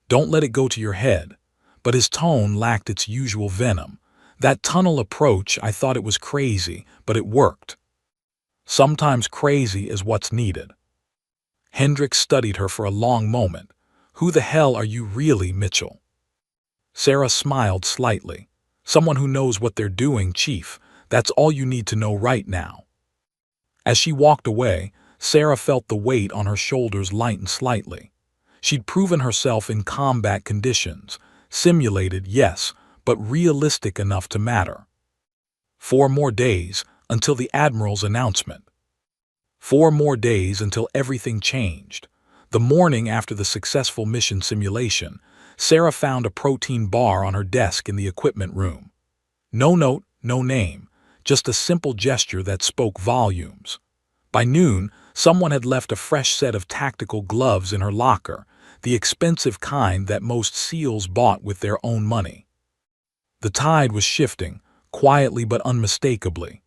Don't let it go to your head. But his tone lacked its usual venom. That tunnel approach, I thought it was crazy, but it worked. Sometimes crazy is what's needed. Hendricks studied her for a long moment. Who the hell are you really, Mitchell? Sarah smiled slightly. Someone who knows what they're doing, Chief. That's all you need to know right now. As she walked away, Sarah felt the weight on her shoulders lighten slightly. She'd proven herself in combat conditions. Simulated, yes, but realistic enough to matter. 4 more days until the Admiral's announcement. 4 more days until everything changed. The morning after the successful mission simulation, Sarah found a protein bar on her desk in the equipment room. No note, no name, just a simple gesture that spoke volumes. By noon, someone had left a fresh set of tactical gloves in her locker, the expensive kind that most SEALs bought with their own money. The tide was shifting, quietly but unmistakably.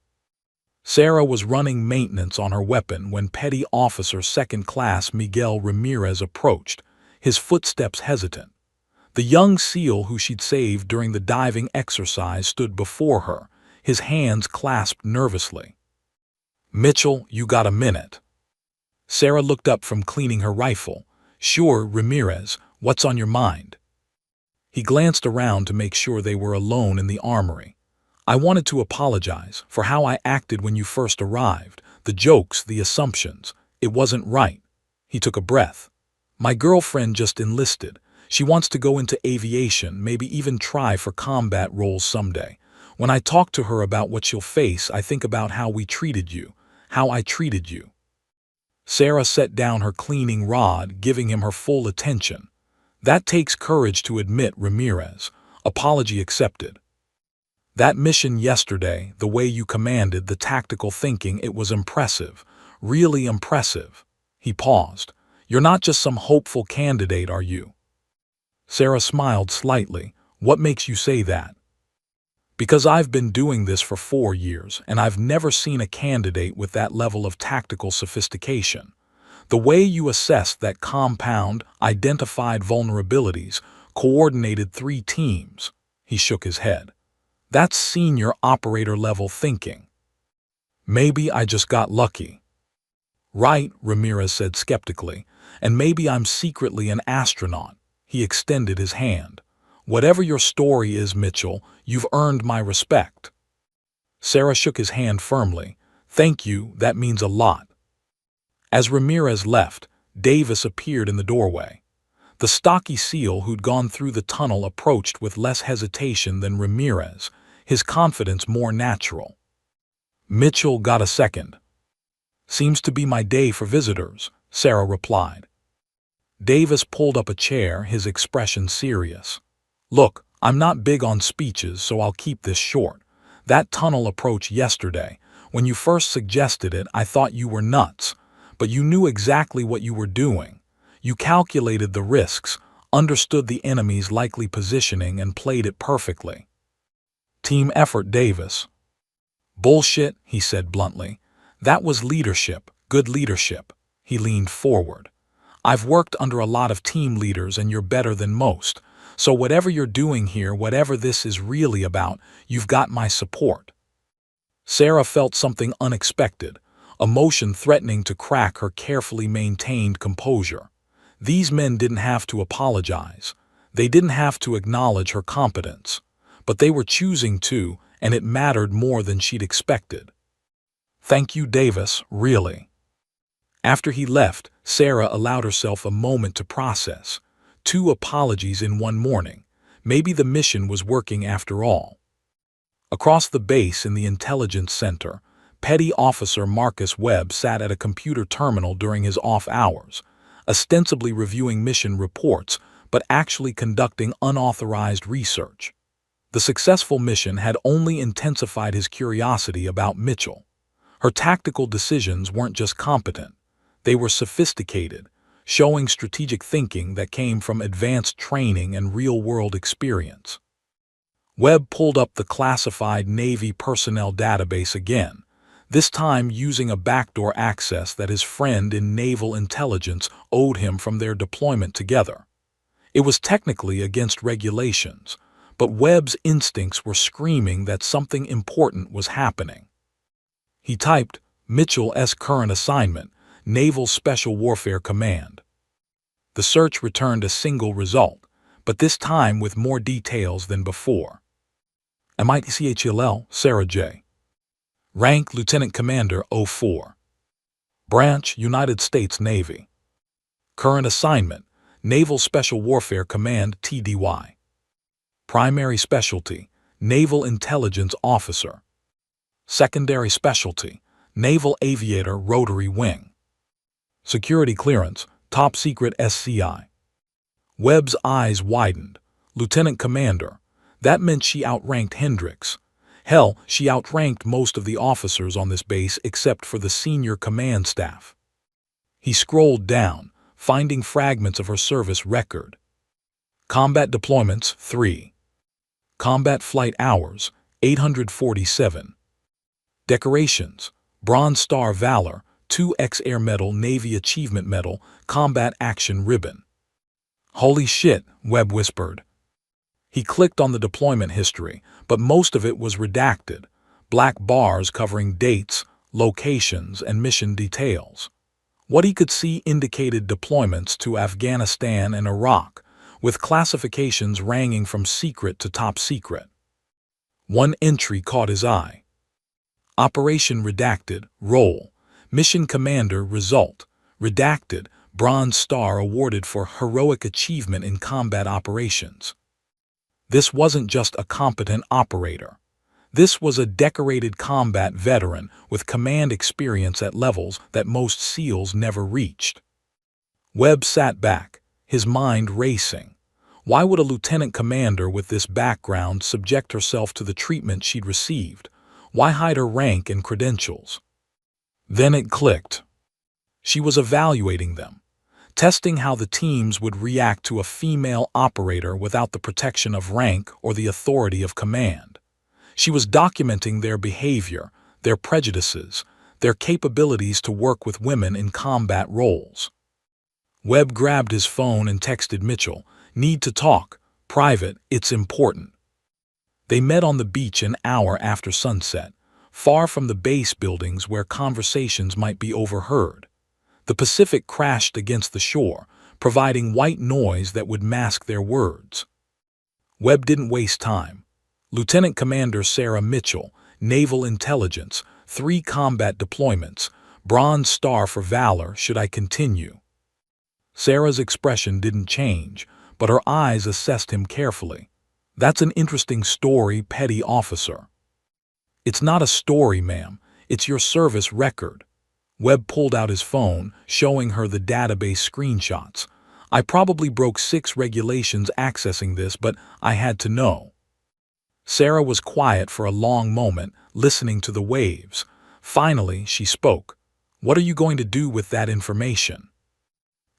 Sarah was running maintenance on her weapon when Petty Officer Second Class Miguel Ramirez approached, his footsteps hesitant. The young SEAL who she'd saved during the diving exercise stood before her, his hands clasped nervously. Mitchell, you got a minute? Sarah looked up from cleaning her rifle. Sure, Ramirez, what's on your mind? He glanced around to make sure they were alone in the armory. I wanted to apologize for how I acted when you first arrived, the jokes, the assumptions. It wasn't right. He took a breath. My girlfriend just enlisted. She wants to go into aviation, maybe even try for combat roles someday. When I talk to her about what she'll face, I think about how we treated you, how I treated you. Sarah set down her cleaning rod, giving him her full attention. That takes courage to admit, Ramirez. Apology accepted. That mission yesterday, the way you commanded, the tactical thinking, it was impressive. Really impressive. He paused. You're not just some hopeful candidate, are you? Sarah smiled slightly. What makes you say that? Because I've been doing this for 4 years, and I've never seen a candidate with that level of tactical sophistication. The way you assessed that compound, identified vulnerabilities, coordinated 3 teams. He shook his head. That's senior operator level thinking. Maybe I just got lucky. Right, Ramirez said skeptically, and maybe I'm secretly an astronaut. He extended his hand. Whatever your story is, Mitchell, you've earned my respect. Sarah shook his hand firmly. Thank you, that means a lot. As Ramirez left, Davis appeared in the doorway. The stocky SEAL who'd gone through the tunnel approached with less hesitation than Ramirez, his confidence more natural. Mitchell got a second. Seems to be my day for visitors, Sarah replied. Davis pulled up a chair, his expression serious. Look, I'm not big on speeches, so I'll keep this short. That tunnel approach yesterday, when you first suggested it, I thought you were nuts. But you knew exactly what you were doing. You calculated the risks, understood the enemy's likely positioning, and played it perfectly. Team effort, Davis. Bullshit, he said bluntly. That was leadership, good leadership. He leaned forward. I've worked under a lot of team leaders, and you're better than most. So whatever you're doing here, whatever this is really about, you've got my support. Sarah felt something unexpected, emotion threatening to crack her carefully maintained composure. These men didn't have to apologize. They didn't have to acknowledge her competence. But they were choosing to, and it mattered more than she'd expected. "Thank you, Davis, really." After he left, Sarah allowed herself a moment to process. 2 apologies in one morning. Maybe the mission was working after all. Across the base in the Intelligence Center, Petty Officer Marcus Webb sat at a computer terminal during his off hours, ostensibly reviewing mission reports, but actually conducting unauthorized research. The successful mission had only intensified his curiosity about Mitchell. Her tactical decisions weren't just competent, they were sophisticated, showing strategic thinking that came from advanced training and real-world experience. Webb pulled up the classified Navy personnel database again, this time using a backdoor access that his friend in naval intelligence owed him from their deployment together. It was technically against regulations, but Webb's instincts were screaming that something important was happening. He typed, "Mitchell's current assignment, Naval Special Warfare Command." The search returned a single result, but this time with more details than before. MITCHLL, Sarah J. Rank Lieutenant Commander 04. Branch United States Navy. Current assignment, Naval Special Warfare Command TDY. Primary specialty, Naval Intelligence Officer. Secondary specialty, Naval Aviator Rotary Wing. Security clearance, Top Secret SCI. Webb's eyes widened. Lieutenant Commander. That meant she outranked Hendricks. Hell, she outranked most of the officers on this base except for the senior command staff. He scrolled down, finding fragments of her service record. Combat deployments, 3. Combat flight hours, 847. Decorations, Bronze Star Valor, 2X Air Medal, Navy Achievement Medal, Combat Action Ribbon. "Holy shit," Webb whispered. He clicked on the deployment history, but most of it was redacted, black bars covering dates, locations, and mission details. What he could see indicated deployments to Afghanistan and Iraq, with classifications ranging from secret to top secret. One entry caught his eye. Operation redacted, role, mission commander result, redacted, Bronze Star awarded for heroic achievement in combat operations. This wasn't just a competent operator. This was a decorated combat veteran with command experience at levels that most SEALs never reached. Webb sat back, his mind racing. Why would a lieutenant commander with this background subject herself to the treatment she'd received? Why hide her rank and credentials? Then it clicked. She was evaluating them, testing how the teams would react to a female operator without the protection of rank or the authority of command. She was documenting their behavior, their prejudices, their capabilities to work with women in combat roles. Webb grabbed his phone and texted Mitchell, "Need to talk. Private, it's important." They met on the beach an hour after sunset, far from the base buildings where conversations might be overheard. The Pacific crashed against the shore, providing white noise that would mask their words. Webb didn't waste time. "Lieutenant Commander Sarah Mitchell, Naval Intelligence, 3 combat deployments, Bronze Star for Valor, should I continue?" Sarah's expression didn't change, but her eyes assessed him carefully. "That's an interesting story, Petty Officer." "It's not a story, ma'am. It's your service record." Webb pulled out his phone, showing her the database screenshots. "I probably broke 6 regulations accessing this, but I had to know." Sarah was quiet for a long moment, listening to the waves. Finally, she spoke. "What are you going to do with that information?"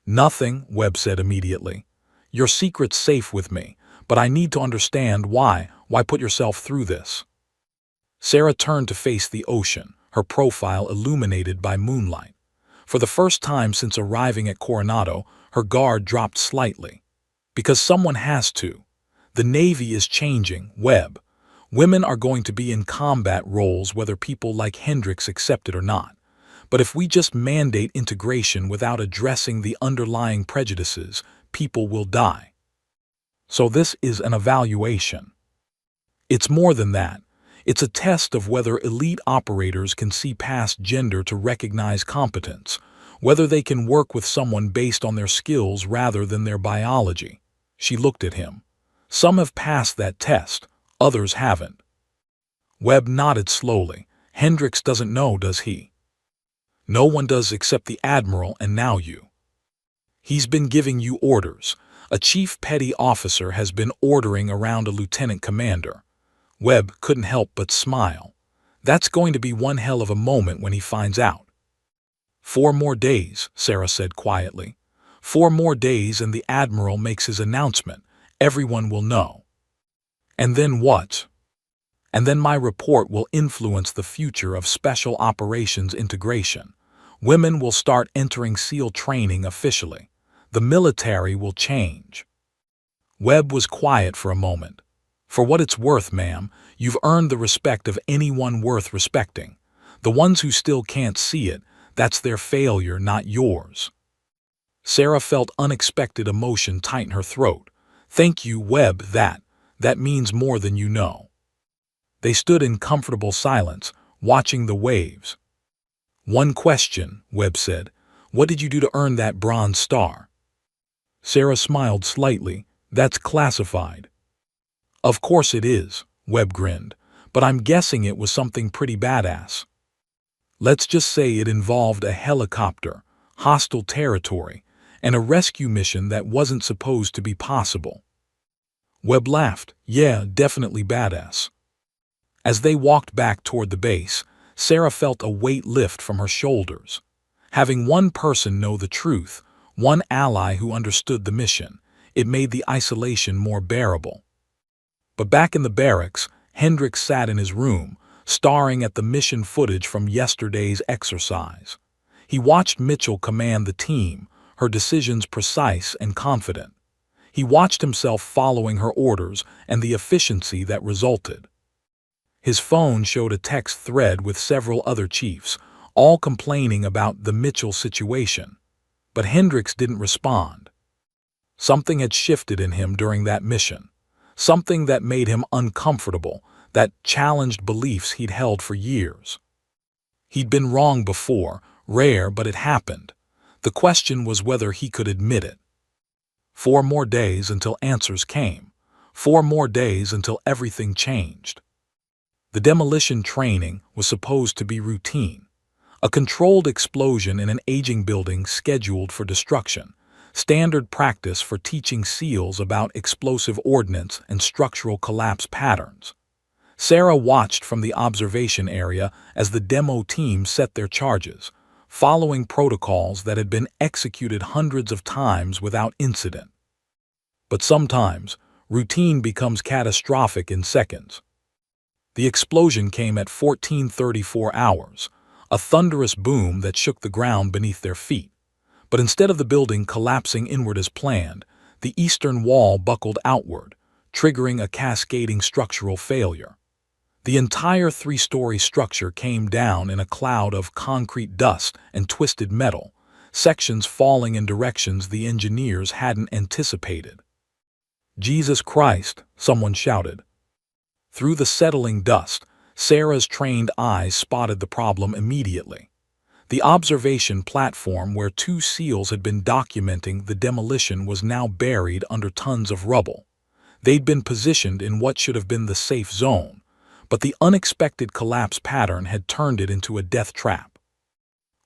"Nothing," Webb said immediately. "Your secret's safe with me, but I need to understand why. Why put yourself through this?" Sarah turned to face the ocean, her profile illuminated by moonlight. For the first time since arriving at Coronado, her guard dropped slightly. "Because someone has to. The Navy is changing, Webb. Women are going to be in combat roles whether people like Hendricks accept it or not. But if we just mandate integration without addressing the underlying prejudices, people will die." "So this is an evaluation." "It's more than that. It's a test of whether elite operators can see past gender to recognize competence, whether they can work with someone based on their skills rather than their biology. She looked at him. Some have passed that test, others haven't. Webb nodded slowly. Hendricks doesn't know, does he? No one does except the Admiral and now you. He's been giving you orders. A chief petty officer has been ordering around a lieutenant commander. Webb couldn't help but smile. That's going to be one hell of a moment when he finds out. 4 more days, Sarah said quietly. 4 more days and the Admiral makes his announcement. Everyone will know. And then what? And then my report will influence the future of special operations integration. Women will start entering SEAL training officially. The military will change. Webb was quiet for a moment. For what it's worth, ma'am, you've earned the respect of anyone worth respecting. The ones who still can't see it, that's their failure, not yours. Sarah felt unexpected emotion tighten her throat. Thank you, Webb, that means more than you know. They stood in comfortable silence, watching the waves. One question, Webb said. What did you do to earn that bronze star? Sarah smiled slightly. That's classified. Of course it is, Webb grinned, but I'm guessing it was something pretty badass. Let's just say it involved a helicopter, hostile territory, and a rescue mission that wasn't supposed to be possible. Webb laughed. Yeah, definitely badass. As they walked back toward the base, Sarah felt a weight lift from her shoulders. Having one person know the truth, one ally who understood the mission, it made the isolation more bearable. But back in the barracks, Hendricks sat in his room, staring at the mission footage from yesterday's exercise. He watched Mitchell command the team, her decisions precise and confident. He watched himself following her orders and the efficiency that resulted. His phone showed a text thread with several other chiefs, all complaining about the Mitchell situation. But Hendricks didn't respond. Something had shifted in him during that mission. Something that made him uncomfortable, that challenged beliefs he'd held for years. He'd been wrong before, rare, but it happened. The question was whether he could admit it. 4 more days until answers came. 4 more days until everything changed. The demolition training was supposed to be routine. A controlled explosion in an aging building scheduled for destruction. Standard practice for teaching SEALs about explosive ordnance and structural collapse patterns. Sarah watched from the observation area as the demo team set their charges, following protocols that had been executed hundreds of times without incident. But sometimes, routine becomes catastrophic in seconds. The explosion came at 14:34 hours, a thunderous boom that shook the ground beneath their feet. But instead of the building collapsing inward as planned, the eastern wall buckled outward, triggering a cascading structural failure. The entire 3-story structure came down in a cloud of concrete dust and twisted metal, sections falling in directions the engineers hadn't anticipated. Jesus Christ, someone shouted. Through the settling dust, Sarah's trained eyes spotted the problem immediately. The observation platform where 2 SEALs had been documenting the demolition was now buried under tons of rubble. They'd been positioned in what should have been the safe zone, but the unexpected collapse pattern had turned it into a death trap.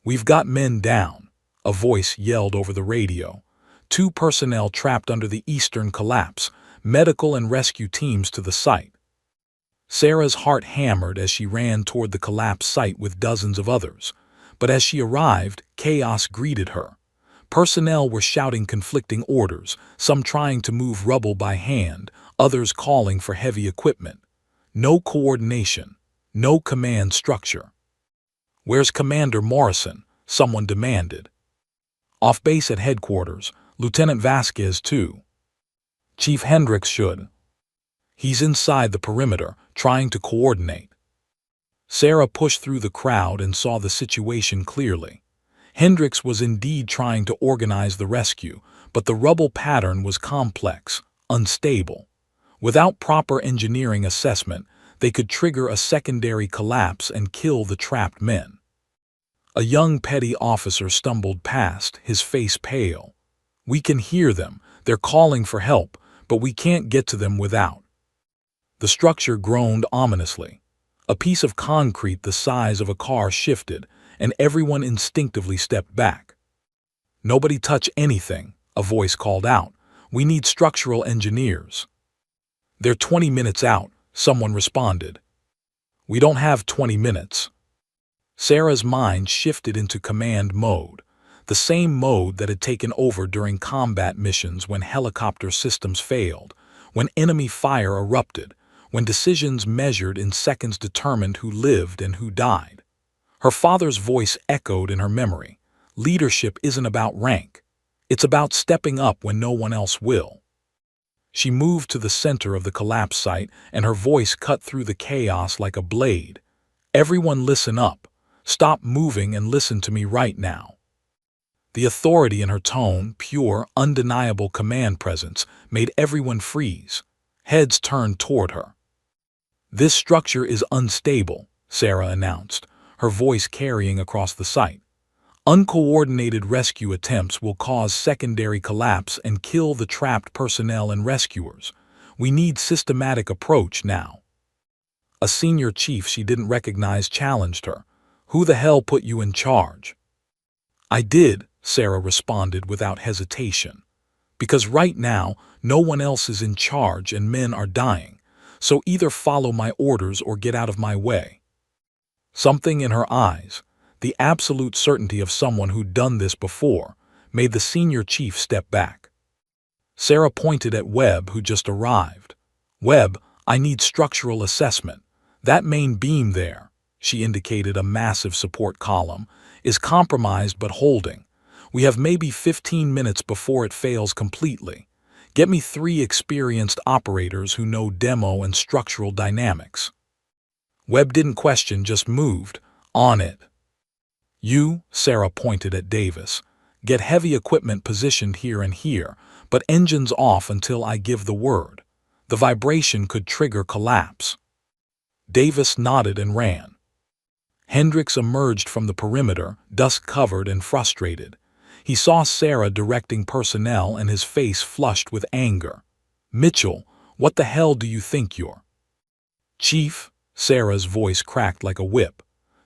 We've got men down, a voice yelled over the radio. 2 personnel trapped under the eastern collapse, medical and rescue teams to the site. Sarah's heart hammered as she ran toward the collapse site with dozens of others. But as she arrived, chaos greeted her. Personnel were shouting conflicting orders, some trying to move rubble by hand, others calling for heavy equipment. No coordination, no command structure. "Where's Commander Morrison?" someone demanded. "Off base at headquarters, Lieutenant Vasquez too." "Chief Hendricks should." "He's inside the perimeter, trying to coordinate." Sarah pushed through the crowd and saw the situation clearly. Hendricks was indeed trying to organize the rescue, but the rubble pattern was complex, unstable. Without proper engineering assessment, They could trigger a secondary collapse and kill the trapped men. A young petty officer stumbled past, his face pale. "We can hear them. They're calling for help, but we can't get to them without." The structure groaned ominously. A piece of concrete the size of a car shifted, and everyone instinctively stepped back. "Nobody touch anything," a voice called out. "We need structural engineers." "They're 20 minutes out," someone responded. "We don't have 20 minutes. Sarah's mind shifted into command mode, the same mode that had taken over during combat missions when helicopter systems failed, when enemy fire erupted, when decisions measured in seconds determined who lived and who died. Her father's voice echoed in her memory. Leadership isn't about rank. It's about stepping up when no one else will. She moved to the center of the collapse site, and her voice cut through the chaos like a blade. "Everyone listen up. Stop moving and listen to me right now." The authority in her tone, pure, undeniable command presence, made everyone freeze. Heads turned toward her. "This structure is unstable," Sarah announced, her voice carrying across the site. "Uncoordinated rescue attempts will cause secondary collapse and kill the trapped personnel and rescuers. We need systematic approach now." A senior chief she didn't recognize challenged her. "Who the hell put you in charge?" "I did," Sarah responded without hesitation. "Because right now, no one else is in charge and men are dying, so either follow my orders or get out of my way." Something in her eyes, the absolute certainty of someone who'd done this before, made the senior chief step back. Sarah pointed at Webb, who just arrived. "Webb, I need structural assessment. That main beam there," she indicated a massive support column, "is compromised but holding. We have maybe 15 minutes before it fails completely. Get me 3 experienced operators who know demo and structural dynamics." Webb didn't question, just moved. "On it." "You," Sarah pointed at Davis, "get heavy equipment positioned here and here, but engines off until I give the word. The vibration could trigger collapse." Davis nodded and ran. Hendricks emerged from the perimeter, dust-covered and frustrated. He saw Sarah directing personnel and his face flushed with anger. "Mitchell, what the hell do you think you're?" "Chief," Sarah's voice cracked like a whip,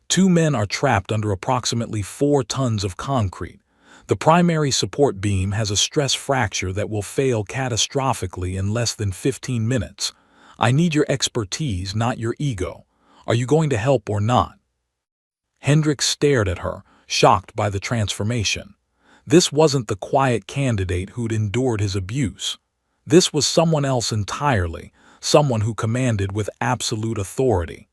"2 men are trapped under approximately 4 tons of concrete. The primary support beam has a stress fracture that will fail catastrophically in less than 15 minutes. I need your expertise, not your ego. Are you going to help or not?" Hendricks stared at her, shocked by the transformation. This wasn't the quiet candidate who'd endured his abuse. This was someone else entirely, someone who commanded with absolute authority.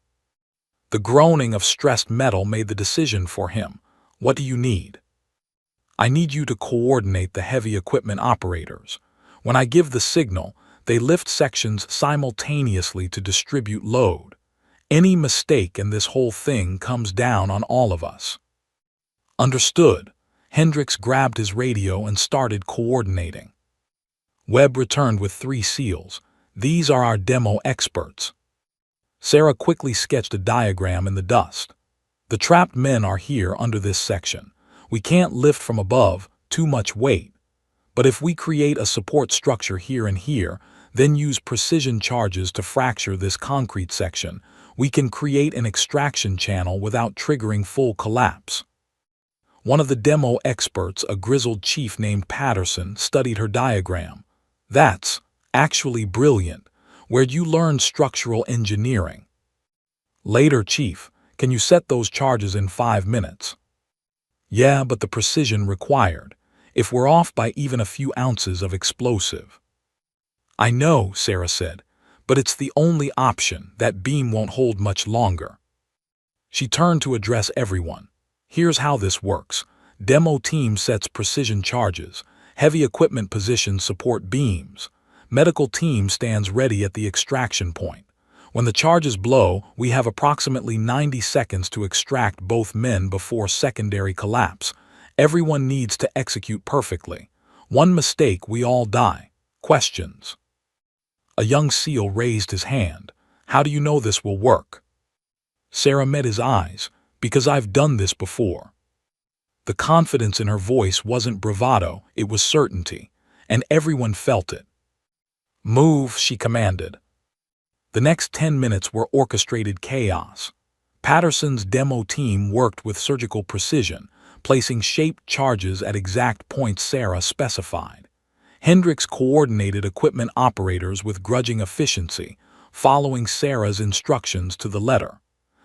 The groaning of stressed metal made the decision for him. "What do you need?" "I need you to coordinate the heavy equipment operators. When I give the signal, they lift sections simultaneously to distribute load. Any mistake and this whole thing comes down on all of us." "Understood." Hendricks grabbed his radio and started coordinating. Webb returned with 3 SEALs. "These are our demo experts." Sarah quickly sketched a diagram in the dust. "The trapped men are here under this section. We can't lift from above, too much weight. But if we create a support structure here and here, then use precision charges to fracture this concrete section, we can create an extraction channel without triggering full collapse." One of the demo experts, a grizzled chief named Patterson, studied her diagram. "That's actually brilliant. Where'd you learn structural engineering?" "Later, Chief. Can you set those charges in 5 minutes?" "Yeah, but the precision required. If we're off by even a few ounces of explosive." "I know," Sarah said, "but it's the only option. That beam won't hold much longer." She turned to address everyone. "Here's how this works. Demo team sets precision charges. Heavy equipment positions support beams. Medical team stands ready at the extraction point. When the charges blow, we have approximately 90 seconds to extract both men before secondary collapse. Everyone needs to execute perfectly. One mistake, we all die. Questions?" A young SEAL raised his hand. How do you know this will work? Sarah met his eyes. Because I've done this before. The confidence in her voice wasn't bravado, it was certainty, and everyone felt it. Move, she commanded. The next 10 minutes were orchestrated chaos. Patterson's demo team worked with surgical precision, placing shaped charges at exact points Sarah specified. Hendricks coordinated equipment operators with grudging efficiency, following Sarah's instructions to the letter.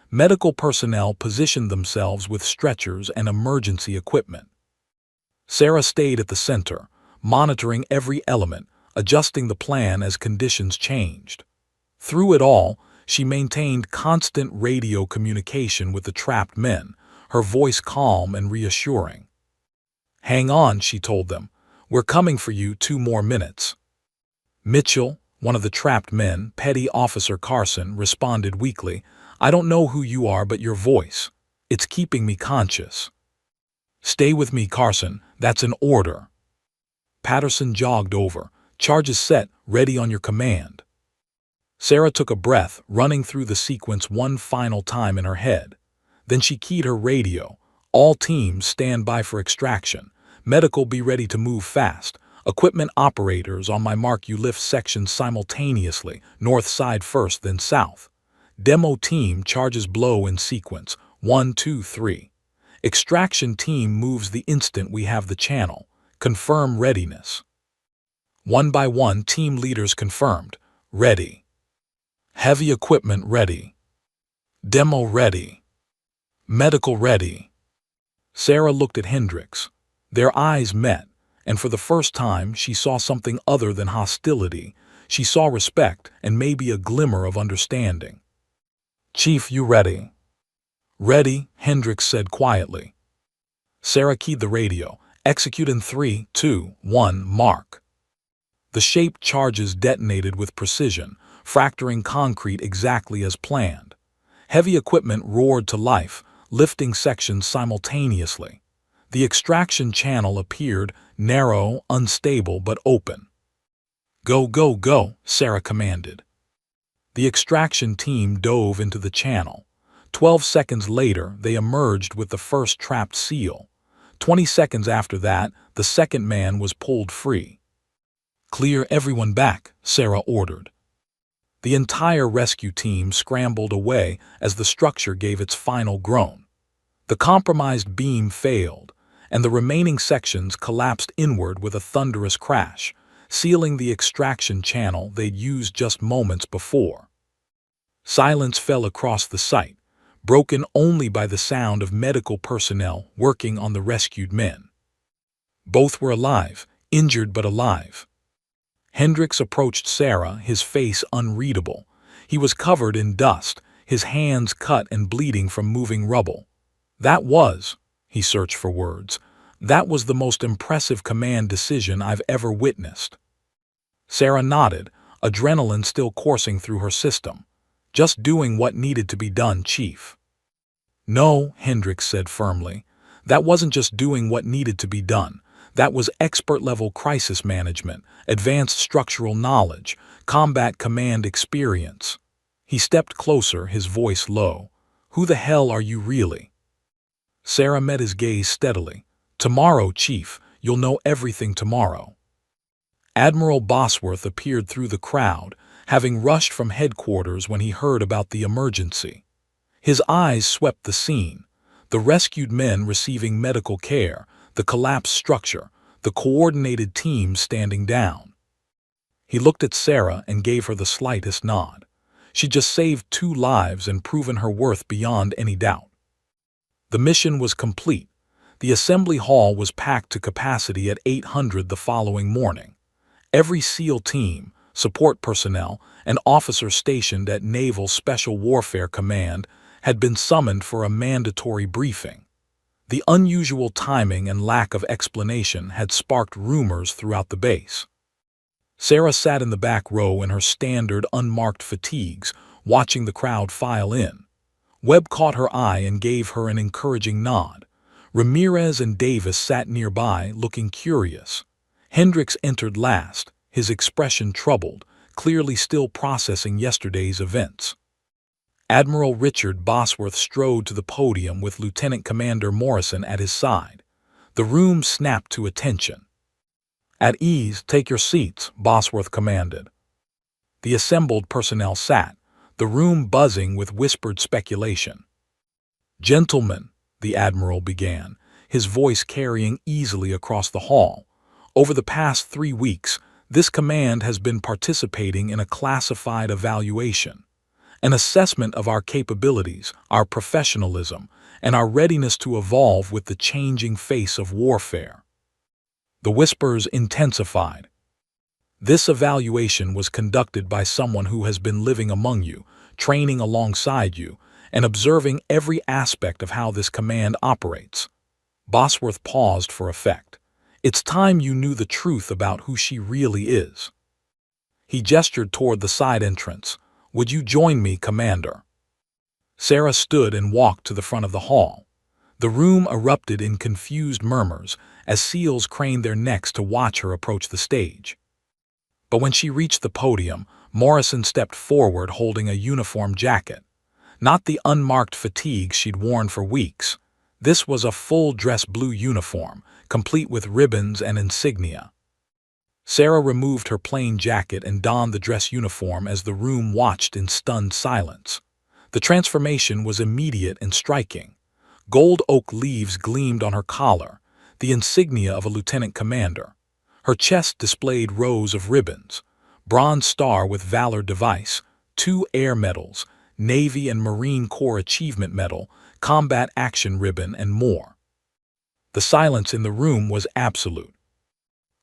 Medical personnel positioned themselves with stretchers and emergency equipment. Sarah stayed at the center, monitoring every element, adjusting the plan as conditions changed. Through it all, she maintained constant radio communication with the trapped men, her voice calm and reassuring. "Hang on," she told them. "We're coming for you 2 more minutes." Mitchell, one of the trapped men, Petty Officer Carson, responded weakly, "I don't know who you are, but your voice. It's keeping me conscious." "Stay with me, Carson. That's an order." Patterson jogged over. "Charges set, ready on your command." Sarah took a breath, running through the sequence one final time in her head. Then she keyed her radio. "All teams stand by for extraction. Medical be ready to move fast. Equipment operators on my mark, you lift sections simultaneously, north side first, then south. Demo team charges blow in sequence, 1, 2, 3. Extraction team moves the instant we have the channel. Confirm readiness." One by one, team leaders confirmed. "Ready. Heavy equipment ready. Demo ready. Medical ready." Sarah looked at Hendricks. Their eyes met, and for the first time she saw something other than hostility. She saw respect and maybe a glimmer of understanding. "Chief, you ready?" "Ready," Hendricks said quietly. Sarah keyed the radio. "Execute in 3, 2, 1, mark." The shaped charges detonated with precision, fracturing concrete exactly as planned. Heavy equipment roared to life, lifting sections simultaneously. The extraction channel appeared, narrow, unstable, but open. "Go, go, go," Sarah commanded. The extraction team dove into the channel. 12 seconds later, they emerged with the first trapped seal. 20 seconds after that, the second man was pulled free. "Clear everyone back," Sarah ordered. The entire rescue team scrambled away as the structure gave its final groan. The compromised beam failed, and the remaining sections collapsed inward with a thunderous crash, sealing the extraction channel they'd used just moments before. Silence fell across the site, broken only by the sound of medical personnel working on the rescued men. Both were alive, injured but alive. Hendricks approached Sarah, his face unreadable. He was covered in dust, his hands cut and bleeding from moving rubble. He searched for words, "that was the most impressive command decision I've ever witnessed." Sarah nodded, adrenaline still coursing through her system. "Just doing what needed to be done, Chief." "No," Hendricks said firmly. "That wasn't just doing what needed to be done. That was expert-level crisis management, advanced structural knowledge, combat command experience." He stepped closer, his voice low. "Who the hell are you really?" Sarah met his gaze steadily. "Tomorrow, Chief. You'll know everything tomorrow." Admiral Bosworth appeared through the crowd, having rushed from headquarters when he heard about the emergency. His eyes swept the scene, the rescued men receiving medical care, the collapsed structure, the coordinated team standing down. He looked at Sarah and gave her the slightest nod. She'd just saved 2 lives and proven her worth beyond any doubt. The mission was complete. The assembly hall was packed to capacity at 800 the following morning. Every SEAL team, support personnel, and officer stationed at Naval Special Warfare Command had been summoned for a mandatory briefing. The unusual timing and lack of explanation had sparked rumors throughout the base. Sarah sat in the back row in her standard unmarked fatigues, watching the crowd file in. Webb caught her eye and gave her an encouraging nod. Ramirez and Davis sat nearby, looking curious. Hendricks entered last, his expression troubled, clearly still processing yesterday's events. Admiral Richard Bosworth strode to the podium with Lieutenant Commander Morrison at his side. The room snapped to attention. "At ease, take your seats," Bosworth commanded. The assembled personnel sat, the room buzzing with whispered speculation. "Gentlemen," the Admiral began, his voice carrying easily across the hall, "over the past 3 weeks, this command has been participating in a classified evaluation, an assessment of our capabilities, our professionalism, and our readiness to evolve with the changing face of warfare." The whispers intensified. "This evaluation was conducted by someone who has been living among you, training alongside you, and observing every aspect of how this command operates." Bosworth paused for effect. "It's time you knew the truth about who she really is." He gestured toward the side entrance. "Would you join me, Commander?" Sarah stood and walked to the front of the hall. The room erupted in confused murmurs as SEALs craned their necks to watch her approach the stage. But when she reached the podium, Morrison stepped forward holding a uniform jacket. Not the unmarked fatigue she'd worn for weeks. This was a full-dress blue uniform, complete with ribbons and insignia. Sarah removed her plain jacket and donned the dress uniform as the room watched in stunned silence. The transformation was immediate and striking. Gold oak leaves gleamed on her collar, the insignia of a lieutenant commander. Her chest displayed rows of ribbons, Bronze Star with Valor device, 2 Air Medals, Navy and Marine Corps Achievement Medal, Combat Action Ribbon, and more. The silence in the room was absolute.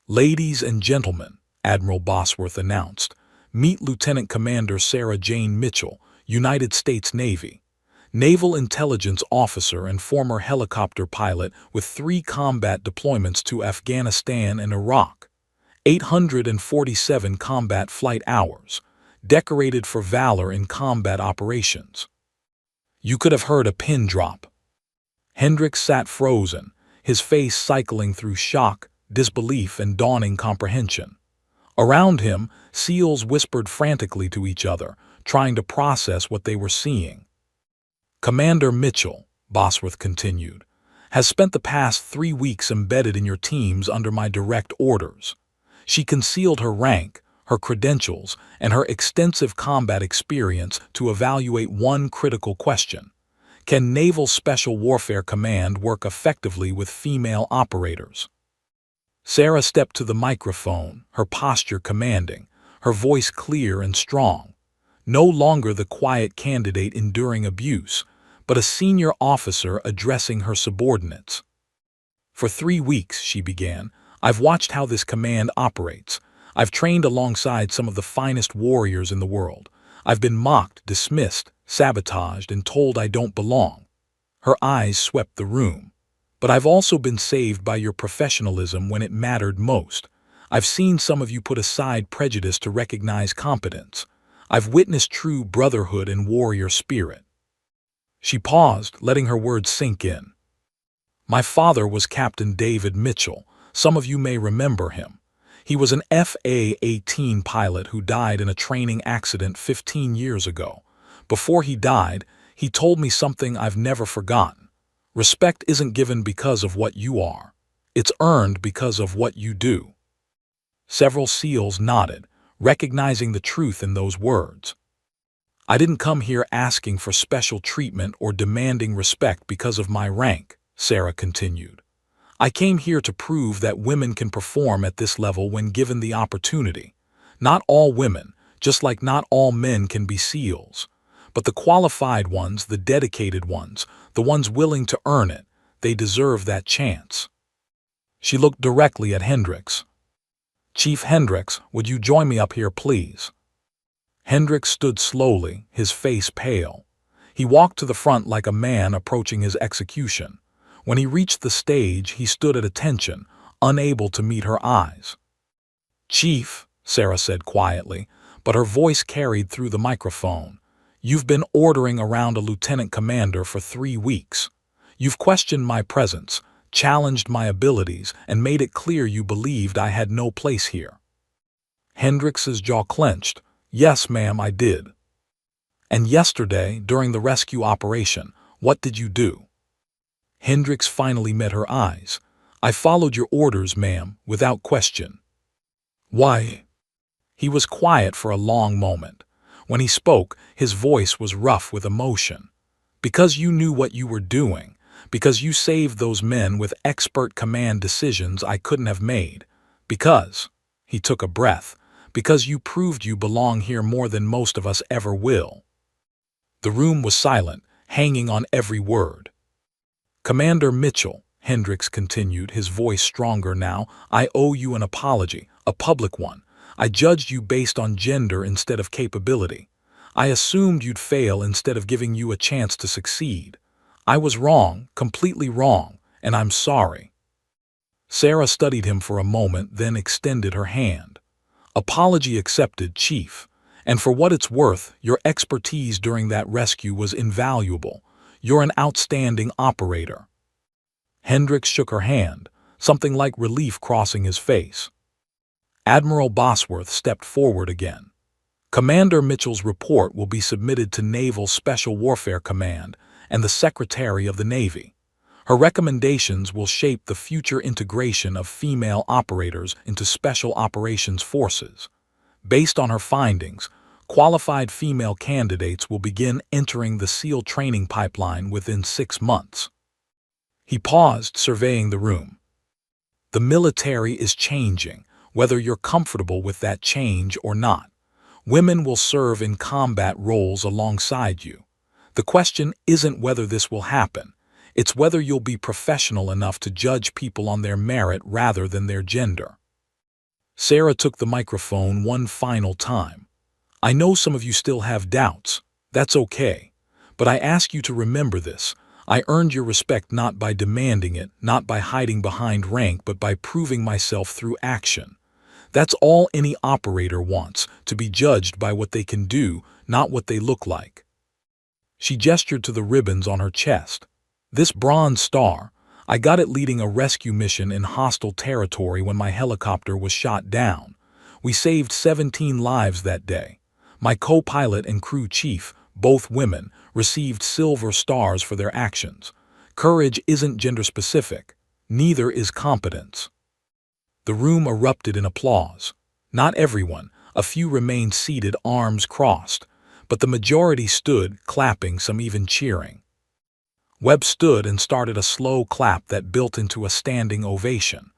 "Ladies and gentlemen," Admiral Bosworth announced, "meet Lieutenant Commander Sarah Jane Mitchell, United States Navy, Naval Intelligence Officer and former helicopter pilot with 3 combat deployments to Afghanistan and Iraq, 847 combat flight hours, decorated for valor in combat operations." You could have heard a pin drop. Hendricks sat frozen, his face cycling through shock, disbelief, and dawning comprehension. Around him, SEALs whispered frantically to each other, trying to process what they were seeing. "Commander Mitchell," Bosworth continued, "has spent the past 3 weeks embedded in your teams under my direct orders. She concealed her rank, her credentials, and her extensive combat experience to evaluate one critical question: can Naval Special Warfare Command work effectively with female operators? Sarah stepped to the microphone, her posture commanding, her voice clear and strong. No longer the quiet candidate enduring abuse, but a senior officer addressing her subordinates. "For 3 weeks," she began, "I've watched how this command operates. I've trained alongside some of the finest warriors in the world. I've been mocked, dismissed, sabotaged, and told I don't belong." Her eyes swept the room. "But I've also been saved by your professionalism when it mattered most. I've seen some of you put aside prejudice to recognize competence. I've witnessed true brotherhood and warrior spirit." She paused, letting her words sink in. "My father was Captain David Mitchell. Some of you may remember him. He was an FA-18 pilot who died in a training accident 15 years ago. Before he died, he told me something I've never forgotten. Respect isn't given because of what you are. It's earned because of what you do." Several SEALs nodded, recognizing the truth in those words. "I didn't come here asking for special treatment or demanding respect because of my rank," Sarah continued. "I came here to prove that women can perform at this level when given the opportunity. Not all women, just like not all men, can be SEALs. But the qualified ones, the dedicated ones, the ones willing to earn it, they deserve that chance." She looked directly at Hendricks. "Chief Hendricks, would you join me up here, please?" Hendricks stood slowly, his face pale. He walked to the front like a man approaching his execution. When he reached the stage, he stood at attention, unable to meet her eyes. "Chief," Sarah said quietly, but her voice carried through the microphone, "you've been ordering around a lieutenant commander for 3 weeks. You've questioned my presence, challenged my abilities, and made it clear you believed I had no place here." Hendricks's jaw clenched, Yes, ma'am, I did. And yesterday, during the rescue operation, what did you do? Hendricks finally met her eyes. I followed your orders, ma'am, without question. Why? He was quiet for a long moment. When he spoke, his voice was rough with emotion. Because you knew what you were doing. Because you saved those men with expert command decisions I couldn't have made. Because, he took a breath, because you proved you belong here more than most of us ever will. The room was silent, hanging on every word. Commander Mitchell, Hendricks continued, his voice stronger now, I owe you an apology, a public one. I judged you based on gender instead of capability. I assumed you'd fail instead of giving you a chance to succeed. I was wrong, completely wrong, and I'm sorry. Sarah studied him for a moment, then extended her hand. Apology accepted, Chief. And for what it's worth, your expertise during that rescue was invaluable. You're an outstanding operator. Hendricks shook her hand, something like relief crossing his face. Admiral Bosworth stepped forward again. Commander Mitchell's report will be submitted to Naval Special Warfare Command and the Secretary of the Navy. Her recommendations will shape the future integration of female operators into Special Operations Forces. Based on her findings, qualified female candidates will begin entering the SEAL training pipeline within 6 months. He paused, surveying the room. The military is changing, whether you're comfortable with that change or not. Women will serve in combat roles alongside you. The question isn't whether this will happen. It's whether you'll be professional enough to judge people on their merit rather than their gender. Sarah took the microphone one final time. I know some of you still have doubts. That's okay. But I ask you to remember this. I earned your respect not by demanding it, not by hiding behind rank, but by proving myself through action. That's all any operator wants, to be judged by what they can do, not what they look like. She gestured to the ribbons on her chest. This bronze star, I got it leading a rescue mission in hostile territory when my helicopter was shot down. We saved 17 lives that day. My co-pilot and crew chief, both women, received silver stars for their actions. Courage isn't gender-specific. Neither is competence. The room erupted in applause. Not everyone, a few remained seated, arms crossed, but the majority stood, clapping, some even cheering. Webb stood and started a slow clap that built into a standing ovation.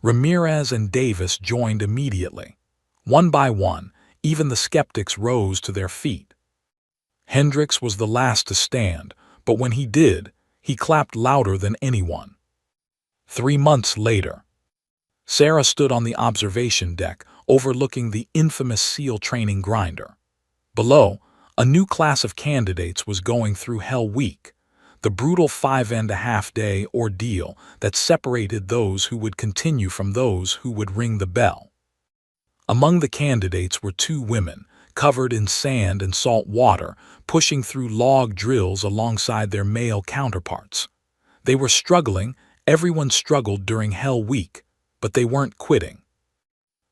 Ramirez and Davis joined immediately. One by one, even the skeptics rose to their feet. Hendricks was the last to stand, but when he did, he clapped louder than anyone. 3 months later, Sarah stood on the observation deck, overlooking the infamous SEAL training grinder. Below, a new class of candidates was going through Hell Week, the brutal 5.5-day ordeal that separated those who would continue from those who would ring the bell. Among the candidates were 2 women, covered in sand and salt water, pushing through log drills alongside their male counterparts. They were struggling, everyone struggled during Hell Week, but they weren't quitting.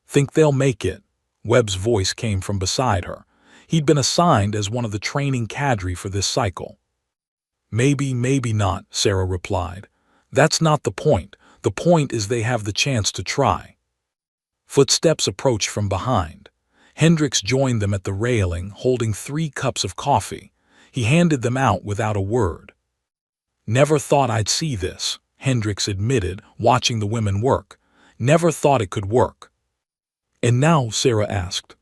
Think they'll make it? Webb's voice came from beside her. He'd been assigned as one of the training cadre for this cycle. Maybe, maybe not, Sarah replied. That's not the point. The point is they have the chance to try. Footsteps approached from behind. Hendricks joined them at the railing, holding 3 cups of coffee. He handed them out without a word. Never thought I'd see this, Hendricks admitted, watching the women work. Never thought it could work. And now, Sarah asked.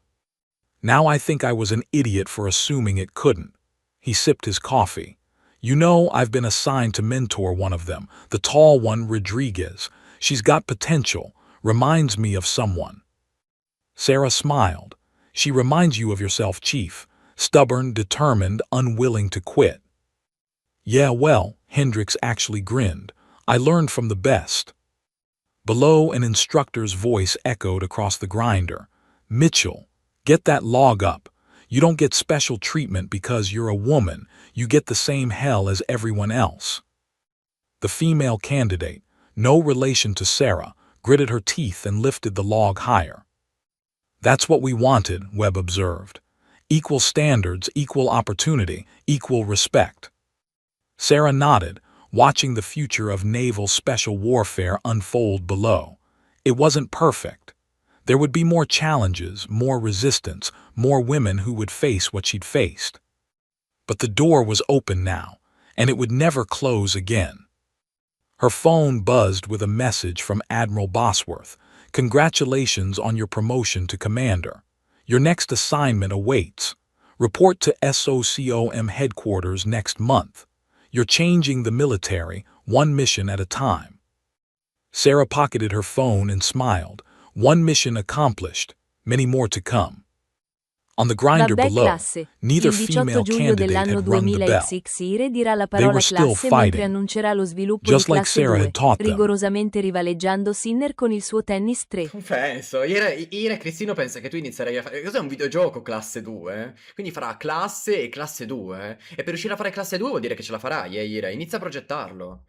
Now I think I was an idiot for assuming it couldn't. He sipped his coffee. You know, I've been assigned to mentor one of them, the tall one, Rodriguez. She's got potential, reminds me of someone. Sarah smiled. She reminds you of yourself, Chief. Stubborn, determined, unwilling to quit. Yeah, well, Hendricks actually grinned. I learned from the best. Below, an instructor's voice echoed across the grinder. Mitchell, get that log up. You don't get special treatment because you're a woman. You get the same hell as everyone else. The female candidate, no relation to Sarah, gritted her teeth and lifted the log higher. That's what we wanted, Webb observed. Equal standards, equal opportunity, equal respect. Sarah nodded, watching the future of naval special warfare unfold below. It wasn't perfect. There would be more challenges, more resistance, more women who would face what she'd faced. But the door was open now, and it would never close again. Her phone buzzed with a message from Admiral Bosworth. Congratulations on your promotion to commander. Your next assignment awaits. Report to SOCOM headquarters next month. You're changing the military, one mission at a time. Sarah pocketed her phone and smiled. One mission accomplished, many more to come. On the grinder Vabbè below, classe, neither il 18 female giugno candidate dell'anno had rung the bell. 2000X dirà la They were parola still classe mentre fighting, annuncerà lo sviluppo just di like classe Sarah 2, had taught them. rigorosamente rivaleggiando Sinner con il suo tennis 3. Penso, Ira e Cristino pensa che tu inizierai a fare... Cos'è un videogioco classe 2? Quindi farà classe e classe 2. E per riuscire a fare classe 2 vuol dire che ce la farai, Ira. Inizia a progettarlo.